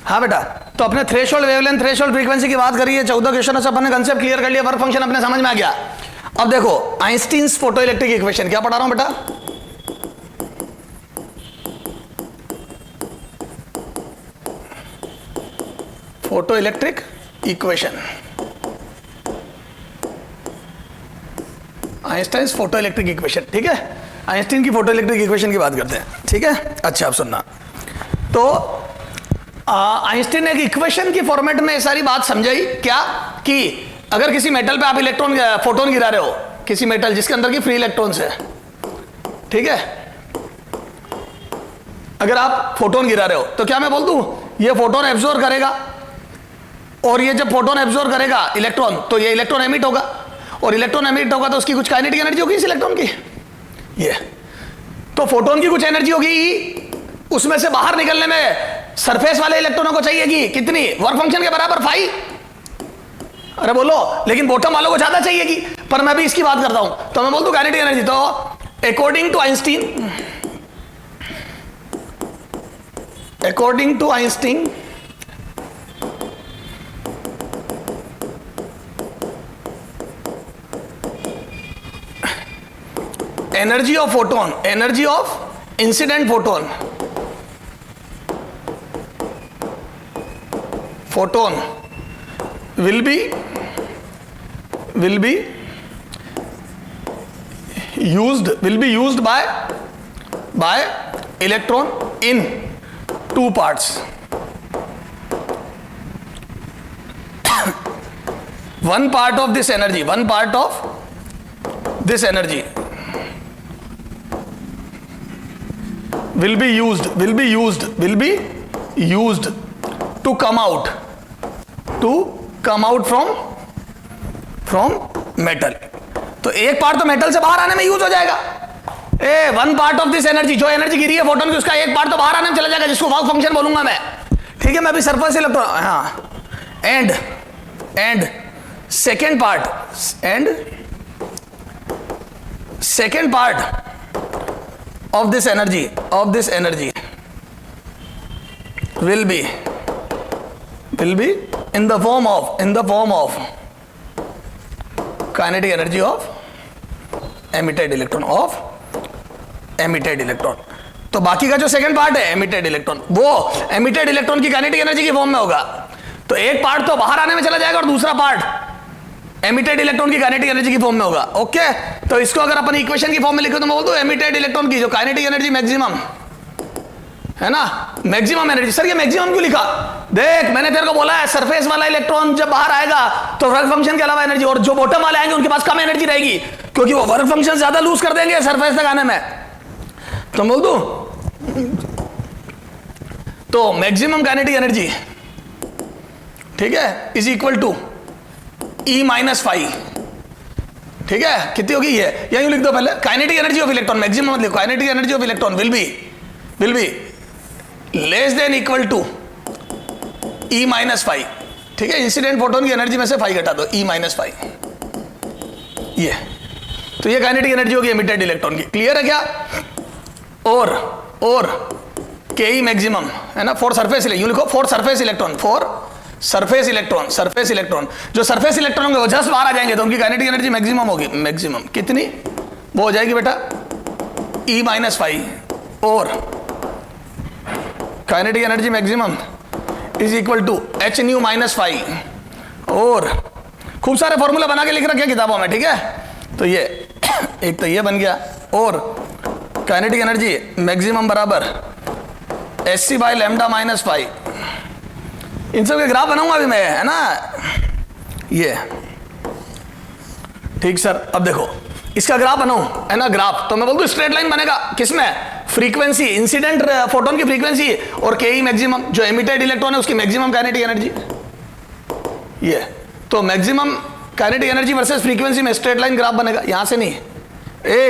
हाँ बेटा, तो अपने थ्रेशोल्ड वेवलेंथ, थ्रेशोल्ड फ्रीक्वेंसी की बात करिए, 14 क्वेश्चन से अपन ने कंसेप्ट क्लियर कर लिया, वर्क फंक्शन अपने समझ में आ गया। अब देखो आइंस्टीन्स फोटो इलेक्ट्रिक इक्वेशन, क्या पढ़ा रहा हूं बेटा? Photo electric equation, Einstein's photo electric equation, ठीक है। आइंस्टीन की फोटो इलेक्ट्रिक इक्वेशन की बात करते हैं, ठीक है। अच्छा अब सुनना, तो आइंस्टीन ने एक इक्वेशन की फॉर्मेट में ये सारी बात समझाई, क्या कि अगर किसी मेटल पे आप इलेक्ट्रॉन फोटोन गिरा रहे हो, किसी मेटल जिसके अंदर की फ्री इलेक्ट्रॉन्स है, ठीक है, अगर आप फोटोन गिरा रहे हो तो क्या मैं बोल दूं ये फोटोन एब्जॉर्ब करेगा, और ये जब फोटोन एब्जॉर्ब करेगा इलेक्ट्रॉन तो ये इलेक्ट्रॉन एमिट होगा, और इलेक्ट्रॉन एमिट होगा तो उसकी कुछ काइनेटिक एनर्जी होगी इस इलेक्ट्रॉन की, ये तो फोटोन की कुछ एनर्जी होगी, उसमें से बाहर निकलने में सरफेस वाले इलेक्ट्रॉनों को चाहिएगी कितनी, वर्क फंक्शन के बराबर 5, अरे बोलो, लेकिन बॉटम वालों को ज्यादा चाहिएगी, पर मैं भी इसकी बात करता हूं, तो मैं बोल दूं काइनेटिक एनर्जी, तो according to Einstein, according to Einstein energy of photon, energy of incident photon, photon will be used by electron in two parts. One part of this energy will be used to come out from metal. तो एक part तो metal से बाहर आने में use हो जाएगा, one part of this energy, जो एनर्जी गिरी है फोटोन की, उसका एक पार्ट तो बाहर आने में चला जाएगा, जिसको वर्क फंक्शन बोलूंगा मैं, ठीक है। मैं अभी सरफेस इलेक्ट्रॉन, हाँ, and second part of this energy will be in the form of kinetic energy of emitted electron, तो बाकी का जो सेकंड पार्ट है emitted electron, वो emitted electron की kinetic energy की फॉर्म में होगा, तो एक पार्ट तो बाहर आने में चला जाएगा और दूसरा पार्ट एमिटेड इलेक्ट्रॉन की काइनेटिक एनर्जी की फॉर्म में होगा, ओके। तो इसको अगर अपन इक्वेशन की फॉर्म में लिखो तो मैं बोल दूं एमिटेड इलेक्ट्रॉन की जो काइनेटिक एनर्जी मैक्सिमम है ना, मैक्सिमम एनर्जी। सर ये मैक्सिमम क्यों लिखा? देख मैंने तेरे को बोला है सरफेस वाला इलेक्ट्रॉन जब बाहर आएगा तो वर्क फंक्शन के अलावा एनर्जी, और जो बॉटम वाले आएंगे उनके पास कम एनर्जी रहेगी क्योंकि वो वर्क फंक्शन ज्यादा लूज कर देंगे सरफेस तक आने में, तो बोल दूं तो मैक्सिमम काइनेटिक एनर्जी, ठीक है, इज इक्वल टू E-5, ठीक है, कितनी होगी ये, यही लिख दो पहले, kinetic energy of electron, maximum मतलब kinetic energy of electron will be less than equal to E-5, ठीक है। इंसिडेंट फोटोन की एनर्जी में से 5 घटा दो, E-5, ये तो ये काइनेटिक एनर्जी होगी एमिटेड इलेक्ट्रॉन की, क्लियर है क्या? और KE मैक्सिमम है ना, फॉर सरफेस, यूं लिखो for surface electron, surface electron, जो सरफेस इलेक्ट्रॉन होंगे वो जस्ट बाहर आ जाएंगे तो उनकी काइनेटिक एनर्जी मैक्सिमम होगी, मैक्सिमम कितनी, वो हो जाएगी बेटा E-5, और kinetic energy maximum is equal to H-5, और खूब सारे फॉर्मूला बना के लिख रखे किताबों में, ठीक है। तो ये एक तो ये बन गया, और काइनेटिक एनर्जी मैक्सिमम बराबर Sc/λ-5, इन सब के ग्राफ बनाऊंगा अभी मैं, है ना, ये ठीक सर। अब देखो इसका ग्राफ बनाऊं, है ना, ग्राफ, तो मैं बोल दूं स्ट्रेट लाइन बनेगा, किसमें, फ्रीक्वेंसी, इंसिडेंट फोटोन की फ्रीक्वेंसी और KE मैक्सिमम, जो एमिटेड इलेक्ट्रॉन है उसकी मैक्सिमम काइनेटिक एनर्जी, ये तो maximum kinetic energy versus frequency में स्ट्रेट लाइन ग्राफ बनेगा, यहां से नहीं,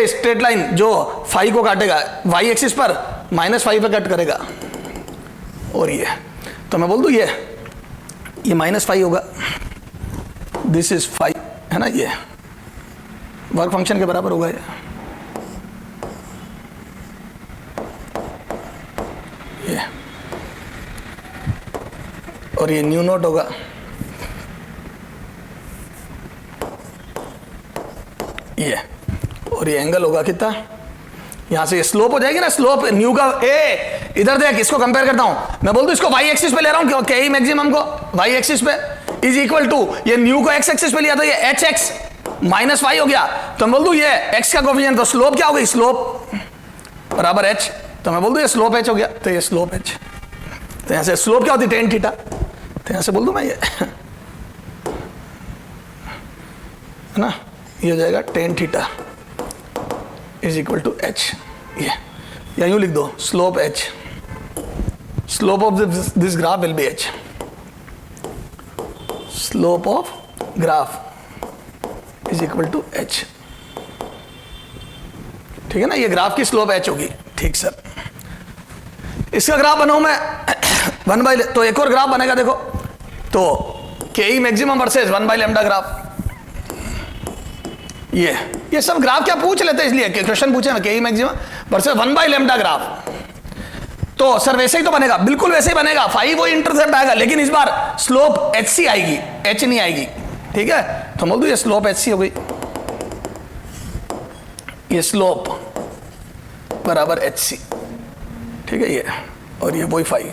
स्ट्रेट लाइन जो 5 को काटेगा, y एक्सिस पर -5 पे कट करेगा, और ये तो मैं बोल दूं ये -5 होगा, दिस इज 5, है ना, ये वर्क फंक्शन के बराबर होगा ये और ये न्यू नॉट होगा, ये, और ये एंगल होगा कितना, यहां से ये स्लोप हो जाएगी ना, स्लोप न्यू का। ए इधर देख, इसको कंपेयर करता हूं मैं, बोल दूं इसको वाई एक्सिस पे ले रहा हूं, के ई मैक्सिमम को वाई एक्सिस पे इज इक्वल टू, ये न्यू को एक्स एक्सिस पे लिया तो ये एच एक्स माइनस वाई हो गया, तो मैं बोल दूं ये एक्स का कोफिशिएंट, तो स्लोप क्या हो गई, स्लोप बराबर एच, तो मैं बोल दूं ये स्लोप एच हो गया, तो ये स्लोप एच, तो यहां से स्लोप क्या होती है, टेन थीटा, तो यहां से बोल दूं मैं ये है ना, ये हो जाएगा tan theta is equal to H, ये या यूं लिख दो, slope H, slope of this graph will be H, slope of graph is equal to H, ठीक है ना, ये ग्राफ की स्लोप एच होगी, ठीक सर। इसका ग्राफ बनाऊं मैं 1/, तो एक और ग्राफ बनेगा देखो, तो के ई मैक्सिमम वर्सेस 1/λ ग्राफ, ये सब ग्राफ क्या पूछ लेते हैं, इसलिए क्वेश्चन पूछे ना, के ई मैक्सिमम वर्सेस 1/λ ग्राफ, तो सर वैसे ही तो बनेगा, बिल्कुल वैसे ही बनेगा, फाई वो इंटरसेप्ट आएगा, लेकिन इस बार स्लोप एच सी आएगी, एच नहीं आएगी, ठीक है, तो बोल दो ये स्लोप एच सी हो गई, ये स्लोप बराबर एच सी, ठीक है, ये और ये वही फाई,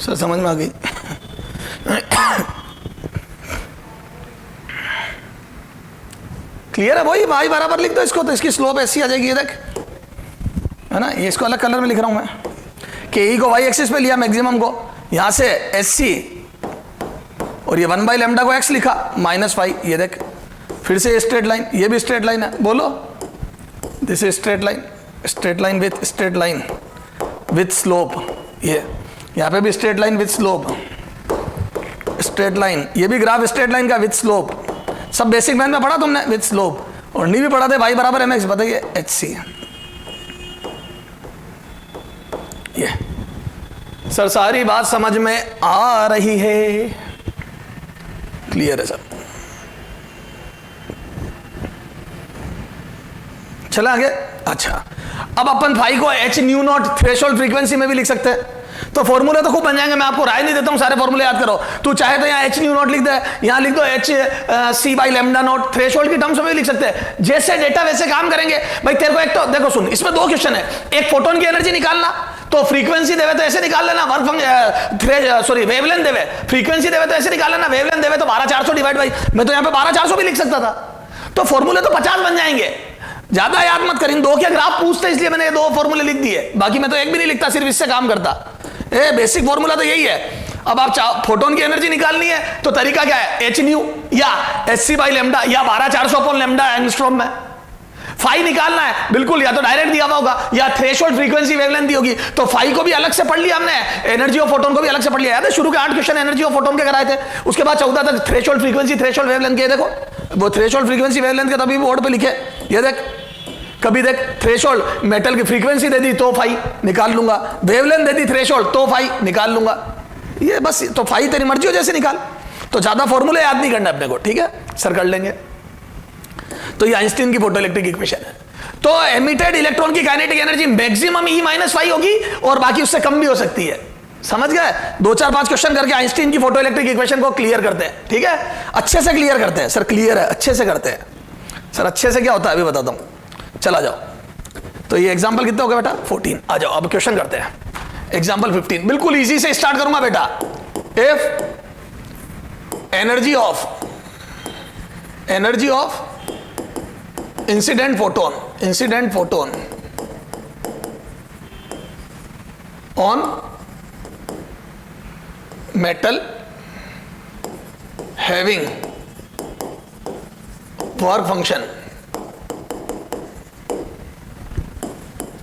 सर समझ में आ गई। क्लियर है, वही वाई बराबर लिख दो इसको, तो इसकी स्लोप ऐसी आ जाएगी, ये देख, है ना, ये इसको अलग कलर में लिख रहा हूं मैं, के ई को वाई एक्सिस पे लिया मैक्सिमम को, यहां से एस सी, और ये 1/λ को एक्स लिखा माइनस फाई, ये देख, फिर से स्ट्रेट लाइन, ये भी स्ट्रेट लाइन है, बोलो this is straight line, straight line with straight line with slope, ये यहां पे भी straight line with slope, straight line, ये भी ग्राफ स्ट्रेट लाइन का विथ स्लोप, सब बेसिक मैथ में पढ़ा तुमने, विथ स्लोप, और नहीं भी पढ़ा थे वाई बराबर एम एक्स, बताइए एच सी, ये सर सारी बात समझ में आ रही है, क्लियर है सर, चला आगे। अच्छा, अब अपन फाई को H nu not threshold frequency में भी लिख सकते हैं, तो फॉर्मूले तो खूब बन जाएंगे, मैं आपको राय नहीं देता हूं, सारे फॉर्मूले याद करो, तू चाहे तो यहाँ एच न्यू नॉट लिख दे, यहाँ लिख दो H C by lambda naught, threshold की टर्म्स में भी लिख सकते हैं, जैसे डेटा वैसे काम करेंगे भाई। तेरे को एक तो देखो सुन, इसमें दो क्वेश्चन है, एक फोटोन की एनर्जी निकालना, तो फ्रीक्वेंसी देवे तो ऐसे निकाल लेना, वेवलेंथ देवे, फ्रीक्वेंसी देवे तो ऐसे निकाल लेना, वेवलेंथ देवे तो 12400 डिवाइड बाई, मैं तो यहाँ पे 12400 भी लिख सकता था, तो फॉर्मूले तो 50 बन जाएंगे, ज्यादा याद मत करें, दो क्या ग्राफ पूछते इसलिए मैंने ये दो फॉर्मूले लिख दिए, बाकी मैं तो एक भी नहीं लिखता, सिर्फ इससे काम करता, बेसिक फॉर्मूला तो यही है। अब आप फोटोन की एनर्जी निकालनी है तो तरीका क्या है, एच न्यू या एच सी बाई लेमडा या 12400 अपॉन लेमडा एंगस्ट्रॉम में, फाई निकालना है बिल्कुल, या तो डायरेक्ट दिया हुआ होगा या थ्रेशोल्ड फ्रीक्वेंसी वेवलेंथ दी होगी, तो फाई को भी अलग से पढ़ लिया हमने, एनर्जी ऑफ फोटोन को भी अलग से पढ़ लिया। याद है शुरू के 8 क्वेश्चन एनर्जी ऑफ फोटोन के कराए थे, उसके बाद 14 तक थ्रेशोल्ड फ्रीक्वेंसी थ्रेशोल्ड वेवलेंथ के, देखो वो थ्रेशोल्ड फ्रीक्वेंसी वेवलेंथ के तभी बोर्ड पे लिखे, ये देख, कभी देख थ्रेशोल्ड मेटल की फ्रीक्वेंसी दे दी तो फाई निकाल लूंगा, वेवलेंथ दे दी थ्रेशोल्ड तो फाई निकाल लूंगा, ये बस, तो फाई तेरी मर्जी हो जैसे निकाल, तो ज्यादा फॉर्मूले याद नहीं करना अपने को, ठीक है सर, कर लेंगे। तो ये आइंस्टीन की फोटोइलेक्ट्रिक इक्वेशन है, तो एमिटेड इलेक्ट्रॉन की kinetic energy maximum E minus phi होगी, और बाकी उससे कम भी हो सकती है, समझ गए। 2 4 5 क्वेश्चन करके आइंस्टीन की फोटोइलेक्ट्रिक इक्वेशन को क्लियर करते हैं, ठीक है, अच्छे से क्लियर करते हैं सर, क्लियर है, अच्छे से करते हैं सर, अच्छे से क्या होता है अभी बताता हूं, चला जाओ। तो ये एग्जांपल कितना हो गया बेटा 14, आ जाओ अब क्वेश्चन करते हैं, एग्जांपल 15, बिल्कुल इजी से स्टार्ट करूंगा बेटा। If energy of incident photon on metal having work function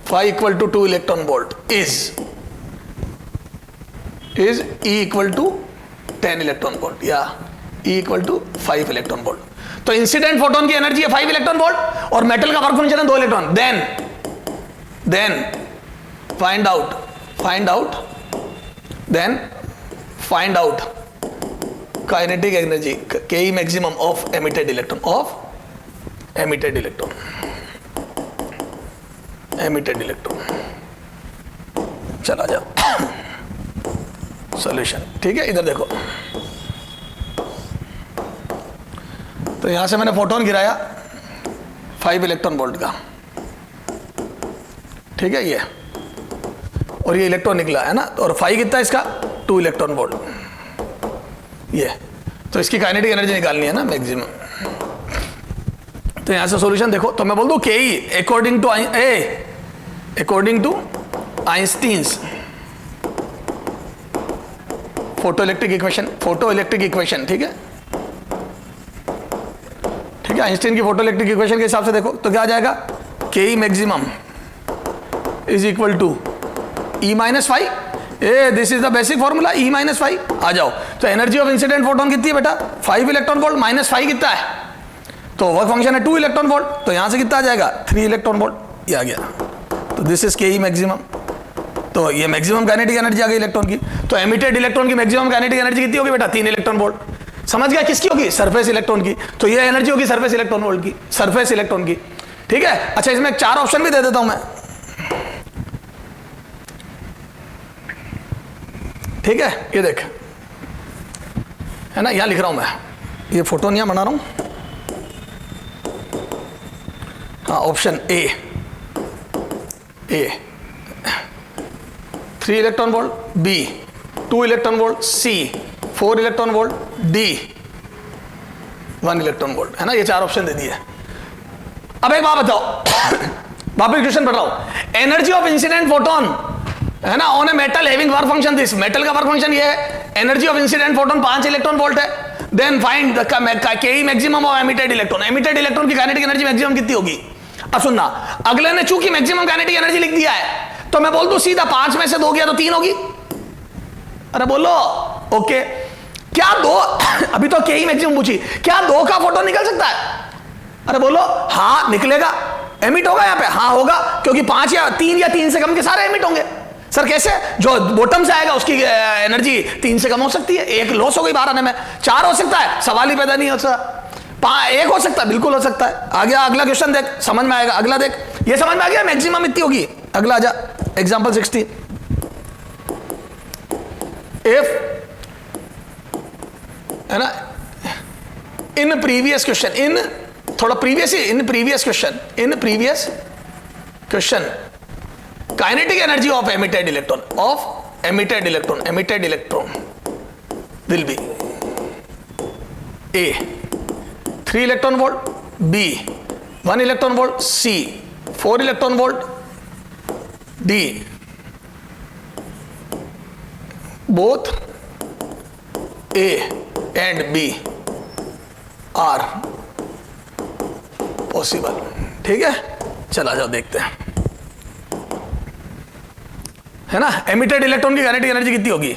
phi equal to 2 electron volt is E equal to 10 electron volt या E equal to 5 electron volt। तो इंसिडेंट फोटोन की energy है 5 electron volt और metal का work function है 2 electron, then find out kinetic energy के E maximum of emitted electron emitted electron. चला जाओ सॉल्यूशन, ठीक है। इधर देखो, तो यहां से मैंने फोटोन गिराया 5 इलेक्ट्रॉन वोल्ट का, ठीक है ये, और ये इलेक्ट्रॉन निकला है ना, और 5 कितना है इसका, 2 इलेक्ट्रॉन वोल्ट ये। तो इसकी काइनेटिक एनर्जी निकालनी है ना मैक्सिमम। तो यहां से सॉल्यूशन देखो, तो मैं बोल दूं के according to Einstein's photoelectric equation, ठीक है, ठीक है। आइंस्टीन की फोटो इलेक्ट्रिक इक्वेशन के हिसाब से देखो तो क्या आ जाएगा, K maximum is equal to E minus 5, this is the basic formula, E minus 5। आ जाओ, तो एनर्जी ऑफ इंसिडेंट फोटोन कितनी है बेटा, 5 इलेक्ट्रॉन वोल्ट, माइनस 5 कितना है, तो वर्क फंक्शन है 2 इलेक्ट्रॉन वोल्ट, तो यहां से कितना आ जाएगा, 3 इलेक्ट्रॉन वोल्ट, ये आ गया। तो दिस इज के मैक्सिमम, तो ये मैक्सिमम काइनेटिक एनर्जी आ गई इलेक्ट्रॉन की। तो एमिटेड इलेक्ट्रॉन की मैक्सिमम काइनेटिक एनर्जी कितनी होगी बेटा, 3 इलेक्ट्रॉन वोल्ट। समझ गया, किसकी होगी, सरफेस इलेक्ट्रॉन की। तो ये एनर्जी होगी सरफेस इलेक्ट्रॉन वोल्ट की, सरफेस इलेक्ट्रॉन की, ठीक है। अच्छा, इसमें 4 ऑप्शन भी दे देता हूं मैं, ठीक है। ये देख, है ना, यहां लिख रहा हूं मैं, ये फोटोन यहां बना रहा हूं, हाँ, option A 3 electron volt, B 2 electron volt, C 4 electron volt, D 1 electron volt, है ना। ये 4 ऑप्शन दे दिए। अब एक बात बताओ, वापस क्वेश्चन पढ़ रहा हूं, एनर्जी ऑफ इंसिडेंट फोटोन, है ना, on a metal having work function this, metal का वर्क फंक्शन ये है, energy of incident photon 5 electron volt है। देन फाइंड द के maximum of emitted electron, emitted electron की काइनेटिक एनर्जी मैक्सिमम कितनी होगी। अब सुनना, अगले ने चूंकि मैक्सिमम काइनेटिक एनर्जी लिख दिया है, तो मैं बोल दूं सीधा 5 में से 2 गया तो 3 होगी। अरे बोलो, ओके, क्या 2, अभी तो के ही मैक्सिमम पूछी, क्या 2 का फोटोन निकल सकता है। अरे बोलो हाँ निकलेगा, एमिट होगा यहाँ पे, हाँ होगा, क्योंकि 5 या 3 या 3 से कम के सारे एमिट होंगे। सर कैसे, जो बॉटम से आएगा उसकी एनर्जी 3 से कम हो सकती है, 1 लॉस हो गई बाहर आने में, 4 हो सकता है, सवाल ही पैदा नहीं हो सकता, 1 हो सकता है, बिल्कुल हो सकता है। आ गया अगला क्वेश्चन, देख समझ में आएगा। अगला देख, ये समझ में आ गया मैक्सिमम इतनी होगी। अगला आ जा, एग्जांपल 16, इफ, है ना, इन प्रीवियस क्वेश्चन, इन थोड़ा प्रीवियस ही, in previous question kinetic energy of emitted electron will be A 3 electron volt, B 1 electron volt, C 4 electron volt, D both A and B are possible, ठीक है। चला जाओ देखते हैं, है ना, एमिटेड इलेक्ट्रॉन की काइनेटिक एनर्जी कितनी होगी।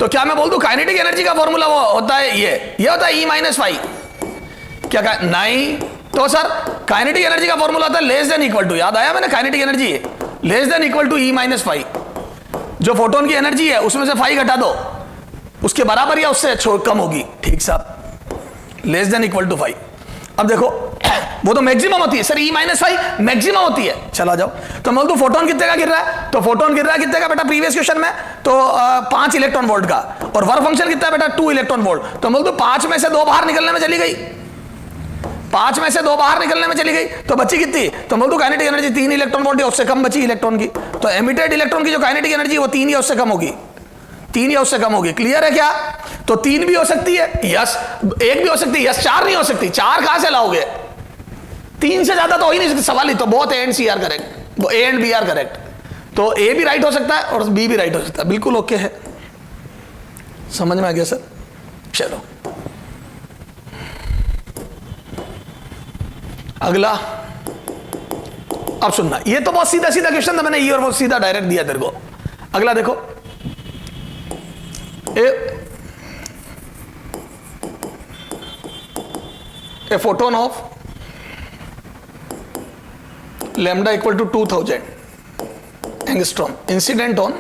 तो क्या मैं बोल दूं काइनेटिक एनर्जी का फॉर्मूला वो होता है ये होता है E माइनस 5, क्या नहीं, तो सर काइनेटिक एनर्जी का फॉर्मूला होता है लेस देन इक्वल टू, याद आया मैंने, kinetic energy less than equal to E minus 5, जो फोटोन की एनर्जी है उसमें से 5 घटा दो, उसके बराबर या उससे कम होगी, ठीक साहब, लेस देन इक्वल टू 5। अब देखो वो तो मैक्सिमम होती है सर, E माइनस 5 मैक्सिमम होती है। चला जाओ, तो मैं बोल फोटोन कितने का गिर रहा है, तो फोटोन गिर रहा है कितने का बेटा प्रीवियस क्वेश्चन में, तो 5 इलेक्ट्रॉन वोल्ट का, और वर्क फंक्शन कितना है बेटा 2 इलेक्ट्रॉन वोल्ट। तो मैं बोल 5 में से 2 बाहर निकलने में चली गई, 5 में से 2 बाहर निकलने में चली गई, तो बची कितनी, तो बोल दो काइनेटिक एनर्जी 3 इलेक्ट्रॉन वोल्ट या उससे कम बची इलेक्ट्रॉन की। तो एमिटेड इलेक्ट्रॉन की जो काइनेटिक एनर्जी वो 3 या उससे कम होगी, 3 या उससे कम होगी, क्लियर है क्या। तो 3 भी हो सकती है यस, 1 भी हो सकती है यस, 4 नहीं हो सकती, 4 कहां से लाओगे, 3 से ज्यादा तो हो ही नहीं सकती, सवाल ही तो बहुत A and C are correct, वो A and B are correct, तो ए भी राइट हो सकता है और बी भी राइट हो सकता है, बिल्कुल ओके है, समझ में आ गया सर। चलो अगला, अब सुनना, ये तो बहुत सीधा सीधा क्वेश्चन था, मैंने ये और वो सीधा डायरेक्ट दिया तेरे को। अगला देखो, a photon of lambda equal to 2000 angstrom incident on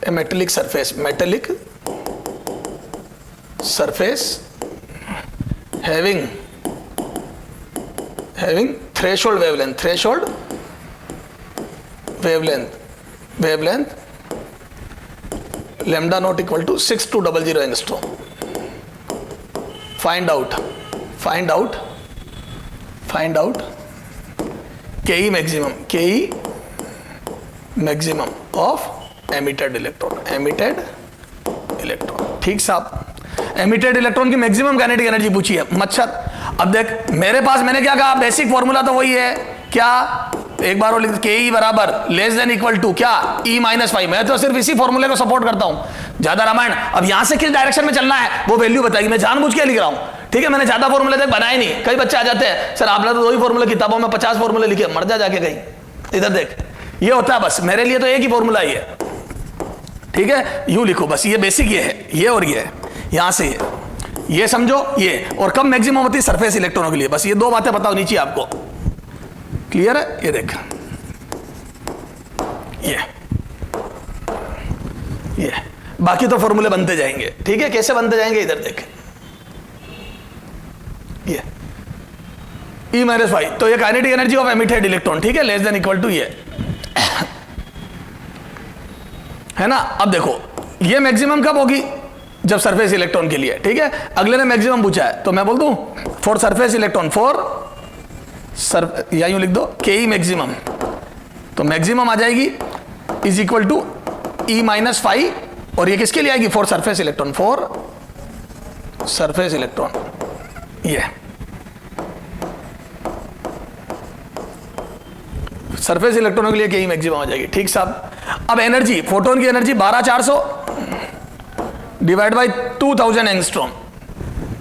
a metallic surface having threshold wavelength, threshold wavelength, wavelength lambda not equal to 6200 angstrom. Find out KE maximum, KE maximum of emitted electron, emitted electron. ठीक साहब, emitted electron की maximum kinetic energy पूछी है। मच्छर, अब देख मेरे पास मैंने क्या कहा, बेसिक फॉर्मूला तो वही है, क्या एक बार वो लिख के ई बराबर लेस देन इक्वल टू क्या ई माइनस फाइव। मैं तो सिर्फ इसी फॉर्मूले को सपोर्ट करता हूं, ज्यादा रामायण। अब यहां से किस डायरेक्शन में चलना है वो वैल्यू बताएगी, मैं जानबूझ के लिख रहा हूं, ठीक है। मैंने ज्यादा फॉर्मूले तक बनाए नहीं। कई बच्चे आ जाते हैं, सर आपने तो दो ही फॉर्मूले, किताबों में 50 फॉर्मूले लिखे, मर जा जाके कहीं। इधर देख, ये होता है बस, मेरे लिए तो एक ही फॉर्मूला ही है, ठीक है। यूं लिखो बस, ये बेसिक ये है, ये और ये है, यहां से ये समझो ये, और कब मैक्सिमम होती है सरफेस इलेक्ट्रॉनों के लिए। बस ये दो बातें पता होनी चाहिए आपको, क्लियर है। ये देख, ये बाकी तो फॉर्मूले बनते जाएंगे, ठीक है। कैसे बनते जाएंगे, इधर देख, ये E माइनस फाइव, तो ये kinetic energy of emitted electron, ठीक है, लेस देन इक्वल टू ये है ना। अब देखो ये मैक्सिमम कब होगी, जब सरफेस इलेक्ट्रॉन के लिए, ठीक है। अगले ने मैक्सिमम पूछा है तो मैं बोल दूं फॉर सरफेस इलेक्ट्रॉन, या यूं लिख दो के ई मैक्सिमम, तो मैक्सिमम आ जाएगी is equal to E minus five, और ये किसके लिए आएगी, for surface electron, for surface electron. ये सरफेस इलेक्ट्रॉनों के लिए के ई मैक्सिमम आ जाएगी, ठीक साहब। अब एनर्जी, फोटोन की एनर्जी 12400 डिवाइड बाई 2000 एंगस्ट्रॉम,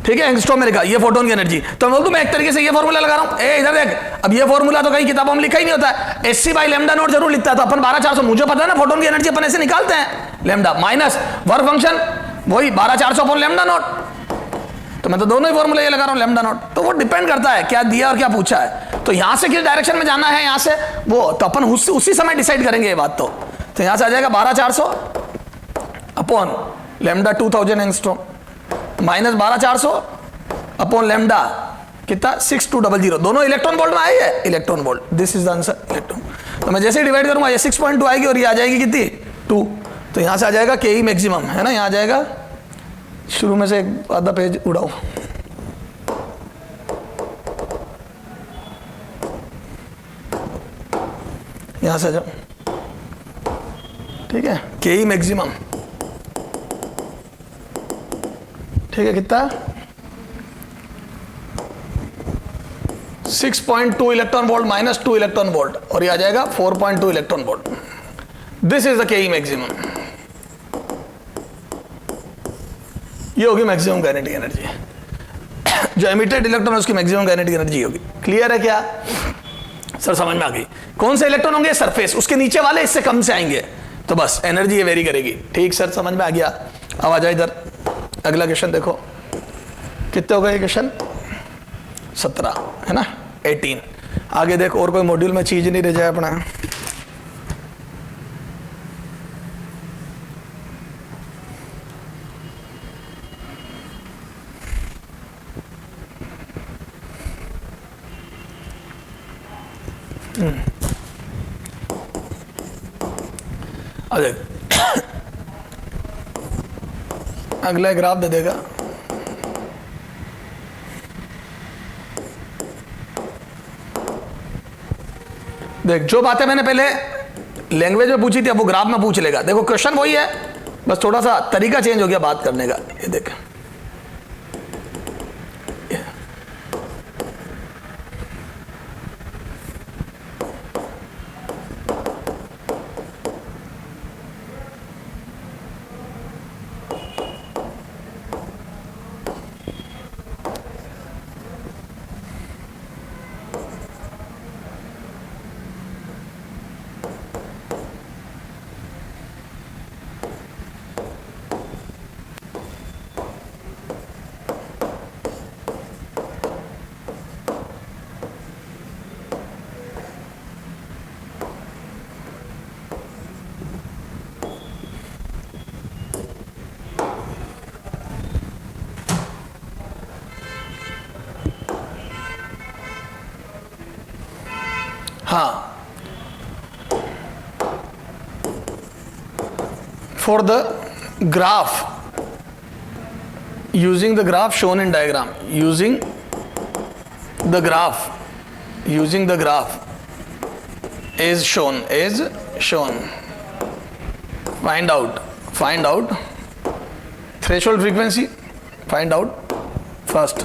ठीक है। एंगस्ट्रॉम में लिखा, ये फोटोन की एनर्जी। तो बोल दूं मैं एक तरीके से ये फॉर्मूला लगा रहा हूं, इधर देख, अब ये फॉर्मूला तो कई किताबों में लिखा ही नहीं होता है, एससी बाई लैम्डा नॉट जरूर लिखता है, तो अपन 12400, मुझे पता है ना फोटोन की एनर्जी अपन ऐसे निकालते हैं, लैम्डा माइनस वर्क फंक्शन वही 12400 अपॉन लैम्डा नॉट, तो मैं तो दोनों ही फॉर्मूले ये लगा रहा हूं, लैम्डा नॉट। तो वो डिपेंड करता है क्या दिया और क्या पूछा है, तो यहां से किस डायरेक्शन में जाना है, यहां से वो तो अपन उसी समय डिसाइड करेंगे ये बात। तो यहां से आ जाएगा 12400 upon lambda 2000 angstrom minus 12400 upon lambda कितना 6200, दोनों इलेक्ट्रॉन वोल्ट में आए है, electron volt, this is the answer electron. तो मैं जैसे डिवाइड करूंगा ये 6.2 आएगी और ये आ जाएगी कितनी 2, तो यहां से आ जाएगा के ई मैक्सिमम, है ना। यहां आ जाएगा, शुरू में से एक आधा पेज उड़ाओ, यहां से जाओ, ठीक है, के ई मैक्सिमम, ठीक है, कितना 6.2 electron volt minus 2 electron volt, और ये आ जाएगा 4.2 electron volt. This is the के ई मैक्सिमम, ये होगी मैक्सिमम काइनेटिक एनर्जी। जो एमिटेड इलेक्ट्रॉन है उसकी मैक्सिमम काइनेटिक एनर्जी होगी। क्लियर है क्या सर, समझ में आ गई। कौन से इलेक्ट्रॉन होंगे, सरफेस, उसके नीचे वाले इससे कम से आएंगे, तो बस एनर्जी ये वेरी करेगी। ठीक सर, समझ में आ गया। अब आ जाए इधर, अगला क्वेश्चन देखो, कितने हो गए क्वेश्चन 17 है ना, 18। आगे देख, और कोई मॉड्यूल में चीज नहीं रह जाए अपना। अगला ग्राफ दे देगा, देख जो बातें मैंने पहले लैंग्वेज में पूछी थी अब वो ग्राफ में पूछ लेगा। देखो क्वेश्चन वही है, बस थोड़ा सा तरीका चेंज हो गया बात करने का। ये देख, हाँ, for the graph, using the graph shown in diagram, using the graph is shown, find out threshold frequency, find out first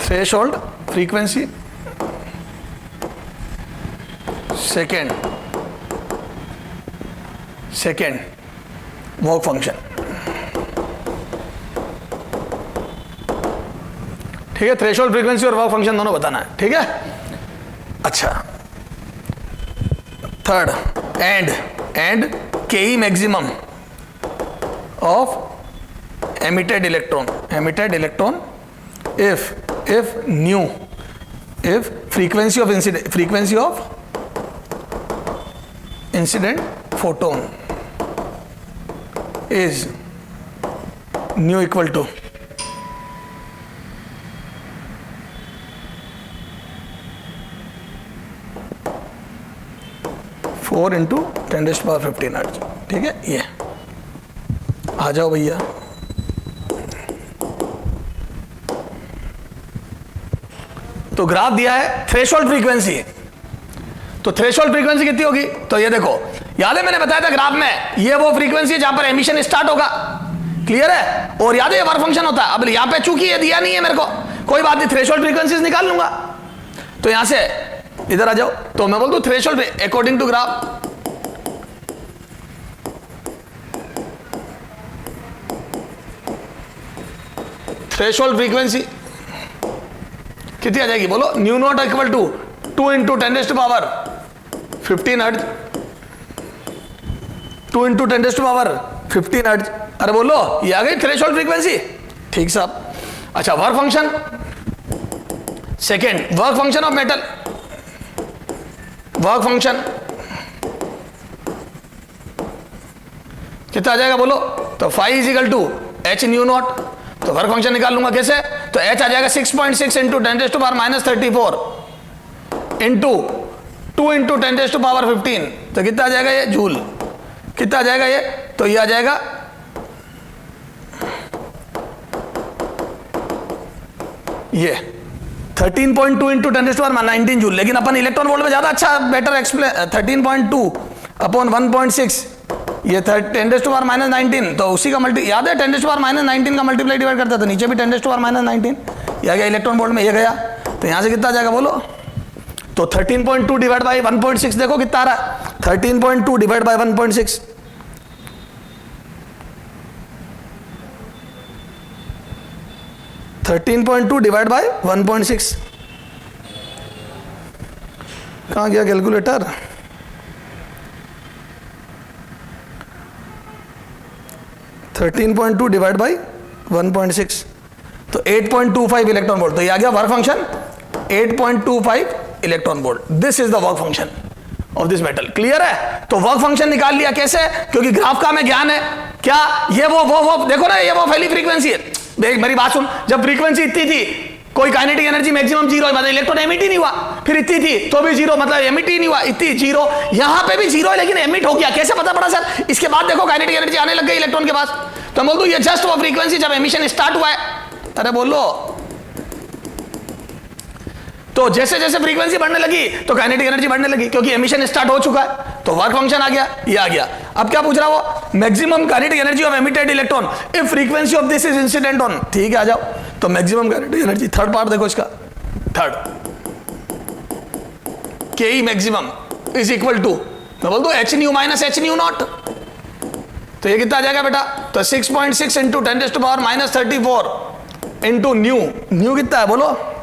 threshold frequency, second work function. ठीक है, थ्रेशोल्ड फ्रीक्वेंसी और वर्क फंक्शन दोनों बताना है। ठीक है, अच्छा, थर्ड एंड के maximum of emitted electron if frequency of incident photon is nu equal to 4 into 10⁻15 hertz. ठीक है, ये आ जाओ भैया। तो ग्राफ दिया है थ्रेशोल्ड फ्रीक्वेंसी, तो थ्रेशोल्ड फ्रीक्वेंसी कितनी होगी? तो ये देखो, याद है मैंने बताया था ग्राफ में, ये वो फ्रीक्वेंसी है जहां पर एमिशन स्टार्ट होगा। क्लियर है? और याद है ये वर्क फंक्शन होता है। अब यहां पे चूंकि ये दिया नहीं है मेरे को, कोई बात नहीं, थ्रेशोल्ड फ्रीक्वेंसीज निकाल लूंगा। तो यहां से इधर आ जाओ, तो मैं बोल दूं threshold according to graph, threshold frequency कितनी आ जाएगी बोलो? Nu naught equal to 2 into 10⁻15 hertz, 2 into 10⁻15 hertz. अरे बोलो, ये आ गई थ्रेशोल्ड फ्रीक्वेंसी। ठीक साहब। अच्छा, work function, second work function of metal, work function कितना आ जाएगा बोलो? तो phi is equal to h nu naught. तो वर्क फंक्शन निकाल लूंगा कैसे? तो h आ जाएगा 6.6 into 10⁻34 इंटू 2 into 10⁻15। तो कितना आ जाएगा ये? जूल। कितना आ जाएगा ये? तो ये आ जाएगा ये 13.2 into 10⁻19 जूल। लेकिन अपन इलेक्ट्रॉन वोल्ट में ज्यादा अच्छा बेटर एक्सप्लेन, 13.2 अपॉन 1.6, ये 10⁻19। तो उसी का मल्टी, याद है 10⁻19 का मल्टीप्लाई डिवाइड करता था, नीचे भी 10⁻19, ये आ गया इलेक्ट्रॉन वोल्ट में, ये गया। तो यहां से कितना आ जाएगा बोलो? तो 13.2 डिवाइड बाई 1.6 देखो कितना आ रहा है? 13.2 डिवाइड बाई 1.6, डिवाइड बाई 1.6। कहां गया कैलकुलेटर? (13.2 डिवाइड बाई 1.6) तो 8.25 इलेक्ट्रॉन वोल्ट। तो ये आ गया work function 8.25 electron volt. This is the work function of this metal. Clear है? तो वर्क फंक्शन निकाल लिया कैसे? क्योंकि ग्राफ का हमें ज्ञान है। क्या ये वो देखो ना, ये वो पहली फ्रीक्वेंसी है। देख मेरी बात सुन, जब फ्रीक्वेंसी इतनी थी, कोई काइनेटिक एनर्जी मैक्सिमम जीरो, मतलब इलेक्ट्रॉन एमिट ही नहीं हुआ। फिर इतनी थी तो भी जीरो, मतलब एमिट ही नहीं हुआ, इतनी जीरो। यहां पे भी जीरो है लेकिन एमिट हो गया। कैसे पता पड़ा सर? इसके बाद देखो काइनेटिक एनर्जी आने लग गई इलेक्ट्रॉन के पास। तो मैं बोल दूं ये जस्ट वो फ्रीक्वेंसी जब एमिशन स्टार्ट हुआ है। अरे बोलो, तो जैसे जैसे फ्रीक्वेंसी बढ़ने लगी तो काइनेटिक एनर्जी बढ़ने लगी, क्योंकि एमिशन स्टार्ट हो चुका है। तो वर्क फंक्शन आ गया, ये आ गया। अब क्या पूछ रहा वो? Maximum kinetic energy of emitted electron if frequency of this is incident on. ठीक है, आ जाओ। तो maximum kinetic energy, third part देखो इसका, third K E maximum is equal to, मैं बोल दो H nu minus H nu naught. तो ये कितना आ जाएगा बेटा? तो 6.6 इंटू 10⁻−34 इंटू न्यू। न्यू कितना है बोलो?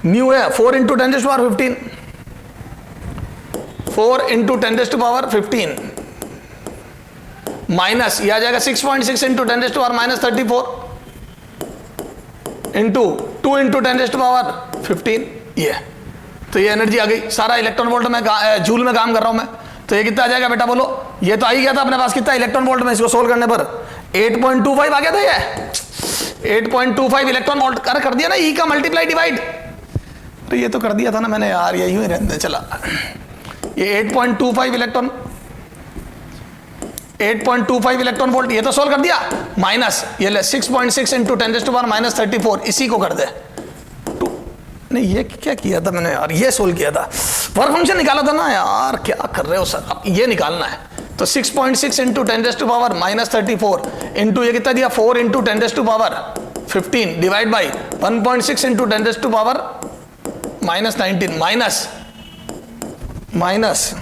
न्यू है 4 इंटू 10⁻15, 4 इंटू 10⁻15 माइनस ये आ जाएगा 6.6 इंटू 10⁻34 इंटू 2 इंटू 10⁻15। ये तो ये एनर्जी आ गई। सारा इलेक्ट्रॉन वोल्ट में जूल में काम कर रहा हूं मैं। तो ये कितना आ जाएगा बेटा बोलो? ये तो आ ही गया था अपने पास, कितना इलेक्ट्रॉन वोल्ट में, इसको सोल्व करने पर 8.25 आ गया था। ये 8.25 इलेक्ट्रॉन वोल्ट कर दिया ना, ई का मल्टीप्लाई डिवाइड। तो ये तो कर दिया था ना मैंने यार, ये यूं ही रहने दे। चला ये 8.25 इलेक्ट्रॉन, 8.25 इलेक्ट्रॉन वोल्ट, ये तो सोल्व कर दिया। माइनस ये ले 6.6 इंटू 10⁻⁻34, इसी को कर दे। नहीं ये क्या किया था मैंने यार, ये सोल्व किया था, वर्क फंक्शन निकाला था ना यार, क्या कर रहे हो सर, अब ये निकालना है। तो 6.6 इंटू 10⁻⁻34 इंटू ये कितना दिया 4 into 10⁻15 divide by 1.6 into 10⁻⁻19 minus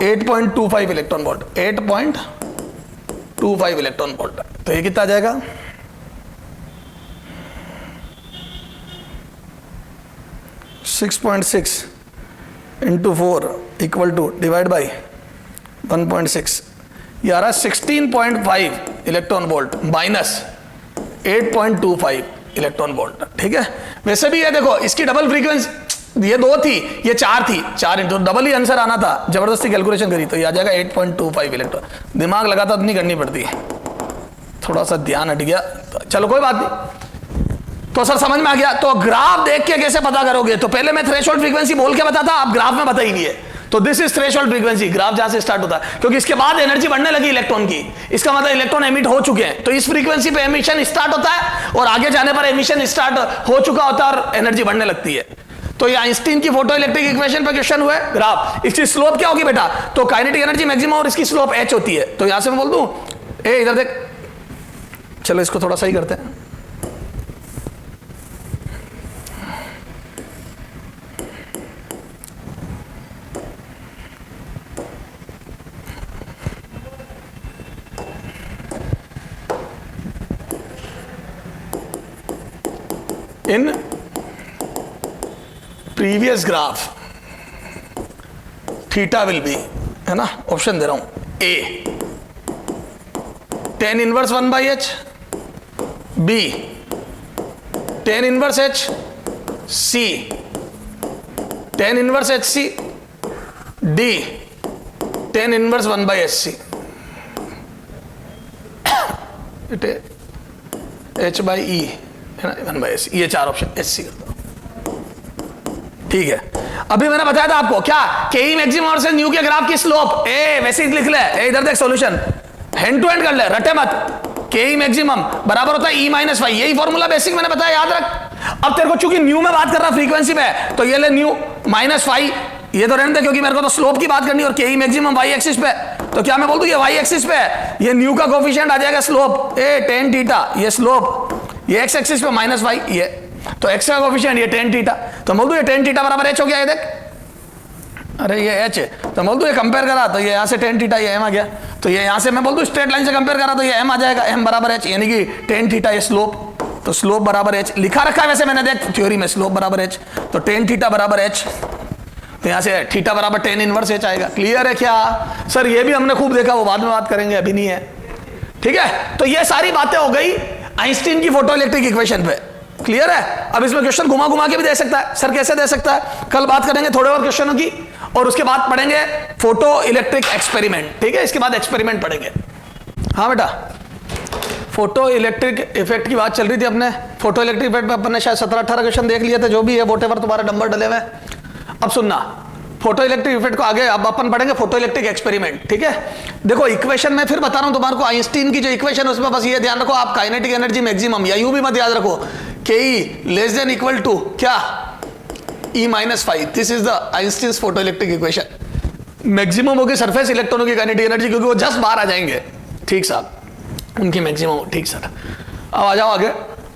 8.25 electron volt, 8.25 electron volt. तो ये कितना आ जाएगा 6.6 into 4 equal to divide by 1.6, ये आ रहा है 16.5 electron volt minus 8.25 electron volt. ठीक है, वैसे भी ये देखो इसकी डबल फ्रीक्वेंसी, ये 2 थी ये 4 थी, 4 इंटू डबल ही आंसर आना था, जबरदस्ती कैलकुलेशन करी तो ये आ जाएगा 8.25 इलेक्ट्रॉन। दिमाग लगाता तो नहीं करनी पड़ती, थोड़ा सा ध्यान हट गया, चलो कोई बात नहीं। तो सर समझ में आ गया। तो ग्राफ देख के कैसे पता करोगे, तो पहले मैं थ्रेशोल्ड फ्रीक्वेंसी बोल के बताता, आप ग्राफ में बताई नहीं है। तो this is threshold frequency, graph जहां से स्टार्ट होता है, क्योंकि इसके बाद एनर्जी बढ़ने लगी इलेक्ट्रॉन की, इसका मतलब इलेक्ट्रॉन एमिट हो चुके हैं। तो इस फ्रीक्वेंसी पे एमिशन स्टार्ट होता है और आगे जाने पर एमिशन स्टार्ट हो चुका होता है और एनर्जी बढ़ने लगती है। तो ये आइंस्टीन की फोटो इलेक्ट्रिक इक्वेशन पे क्वेश्चन हुआ है। ग्राफ, इसकी स्लोप क्या होगी बेटा, तो काइनेटिक एनर्जी मैक्सिमम और इसकी स्लोप h होती है। तो यहां से मैं बोल दूं, ए इधर देख, चलो इसको थोड़ा सही करते हैं। In previous graph theta will be, है ना, ऑप्शन दे रहा हूं, A tan inverse 1/h, B tan inverse h, C tan inverse hc, D tan inverse 1/hc। h/e है ना 1/hc, ये 4 ऑप्शन hc करता हूं। ठीक है, अभी मैंने बताया था आपको क्या, के मैक्सिमम और से न्यू के ग्राफ की स्लोप, ए वैसे ही लिख ले, इधर देख सॉल्यूशन, हैंड टू हैंड कर ले, रटे मत। के मैक्सिमम बराबर होता है E-5, यही फॉर्मूला बेसिक मैंने बताया, याद रख। अब तेरे को चूंकि न्यू में बात कर रहा फ्रीक्वेंसी पे, तो ये ले न्यू -5, ये तो रहने दे क्योंकि मेरे को तो स्लोप की बात करनी है, और के मैक्सिमम y एक्सिस पे, तो क्या मैं बोल दूं ये y एक्सिस पे, ये न्यू का कोफिशिएंट आ जाएगा स्लोप ए tan थीटा, ये स्लोप, ये x एक्सिस पे -5, ये तो x का कोफिशिएंट ये tan थीटा, तो बोल दूं ये tan थीटा बराबर h हो गया, ये देख, अरे ये h है, तो बोल दूं ये कंपेयर करा तो ये यहाँ से tan थीटा ये m आ गया, तो ये यहाँ से मैं बोल दूं स्ट्रेट लाइन से कंपेयर करा तो ये m आ जाएगा, m बराबर h, यानी कि tan थीटा ये स्लोप, तो स्लोप बराबर h लिखा रखा है वैसे मैंने, देख थ्योरी में स्लोप बराबर h, तो tan थीटा बराबर h, तो यहाँ से थीटा बराबर tan इनवर्स h आएगा। क्लियर है क्या सर, ये भी हमने खूब देखा, वो बाद में बात करेंगे, अभी नहीं है। ठीक है, तो ये सारी बातें हो गई आइंस्टीन की फोटो इलेक्ट्रिक इक्वेशन पे। क्लियर है, अब इसमें क्वेश्चन घुमा घुमा के भी दे सकता है, सर कैसे दे सकता है, कल बात करेंगे थोड़े और क्वेश्चनों की, और उसके बाद पढ़ेंगे फोटो इलेक्ट्रिक एक्सपेरिमेंट। ठीक है, इसके बाद एक्सपेरिमेंट पढ़ेंगे। हाँ बेटा, फोटो इलेक्ट्रिक इफेक्ट की बात चल रही थी अपने, फोटो इलेक्ट्रिक इफेक्ट में अपन ने शायद 17-18 क्वेश्चन देख लिए थे, जो भी है वोटेवर तुम्हारे नंबर डले हुए। अब सुनना, फोटो इलेक्ट्रिक इफेक्ट को आगे अब अपन पढ़ेंगे फोटो इलेक्ट्रिक एक्सपेरिमेंट। ठीक है, देखो इक्वेशन में फिर बता रहा हूं तुम्हारे को, आइंस्टीन की जो इक्वेशन उसमें बस ये ध्यान रखो, आप काइनेटिक एनर्जी मैक्सिमम या यूं भी मत याद रखो, के लेस देन इक्वल टू क्या E-5, this is the Einstein's photoelectric equation. Maximum होगी सरफेस इलेक्ट्रॉनों की काइनेटिक एनर्जी, क्योंकि वो जस्ट बाहर आ जाएंगे। ठीक साहब, उनकी मैक्सिमम। ठीक सर, अब आ जाओ आगे,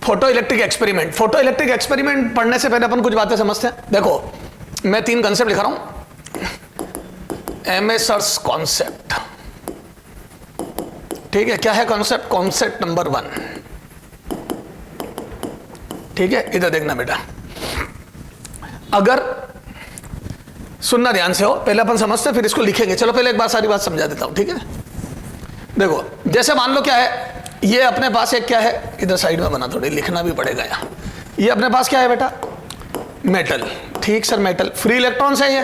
photo electric experiment. Photo electric experiment पढ़ने से पहले अपन कुछ बातें समझते हैं। देखो मैं 3 कंसेप्ट लिखा रहा हूं, एमेसर्स कॉन्सेप्ट। ठीक है, क्या है कॉन्सेप्ट, कॉन्सेप्ट नंबर 1। ठीक है, इधर देखना बेटा, अगर सुनना ध्यान से हो, पहले अपन समझते फिर इसको लिखेंगे। चलो पहले एक बार सारी बात समझा देता हूं। ठीक है, देखो जैसे मान लो क्या है, ये अपने पास एक क्या है, इधर साइड में बना, थोड़ी लिखना भी पड़ेगा यहां, ये अपने पास क्या है बेटा, मेटल। ठीक सर, मेटल, फ्री इलेक्ट्रॉन्स है ये।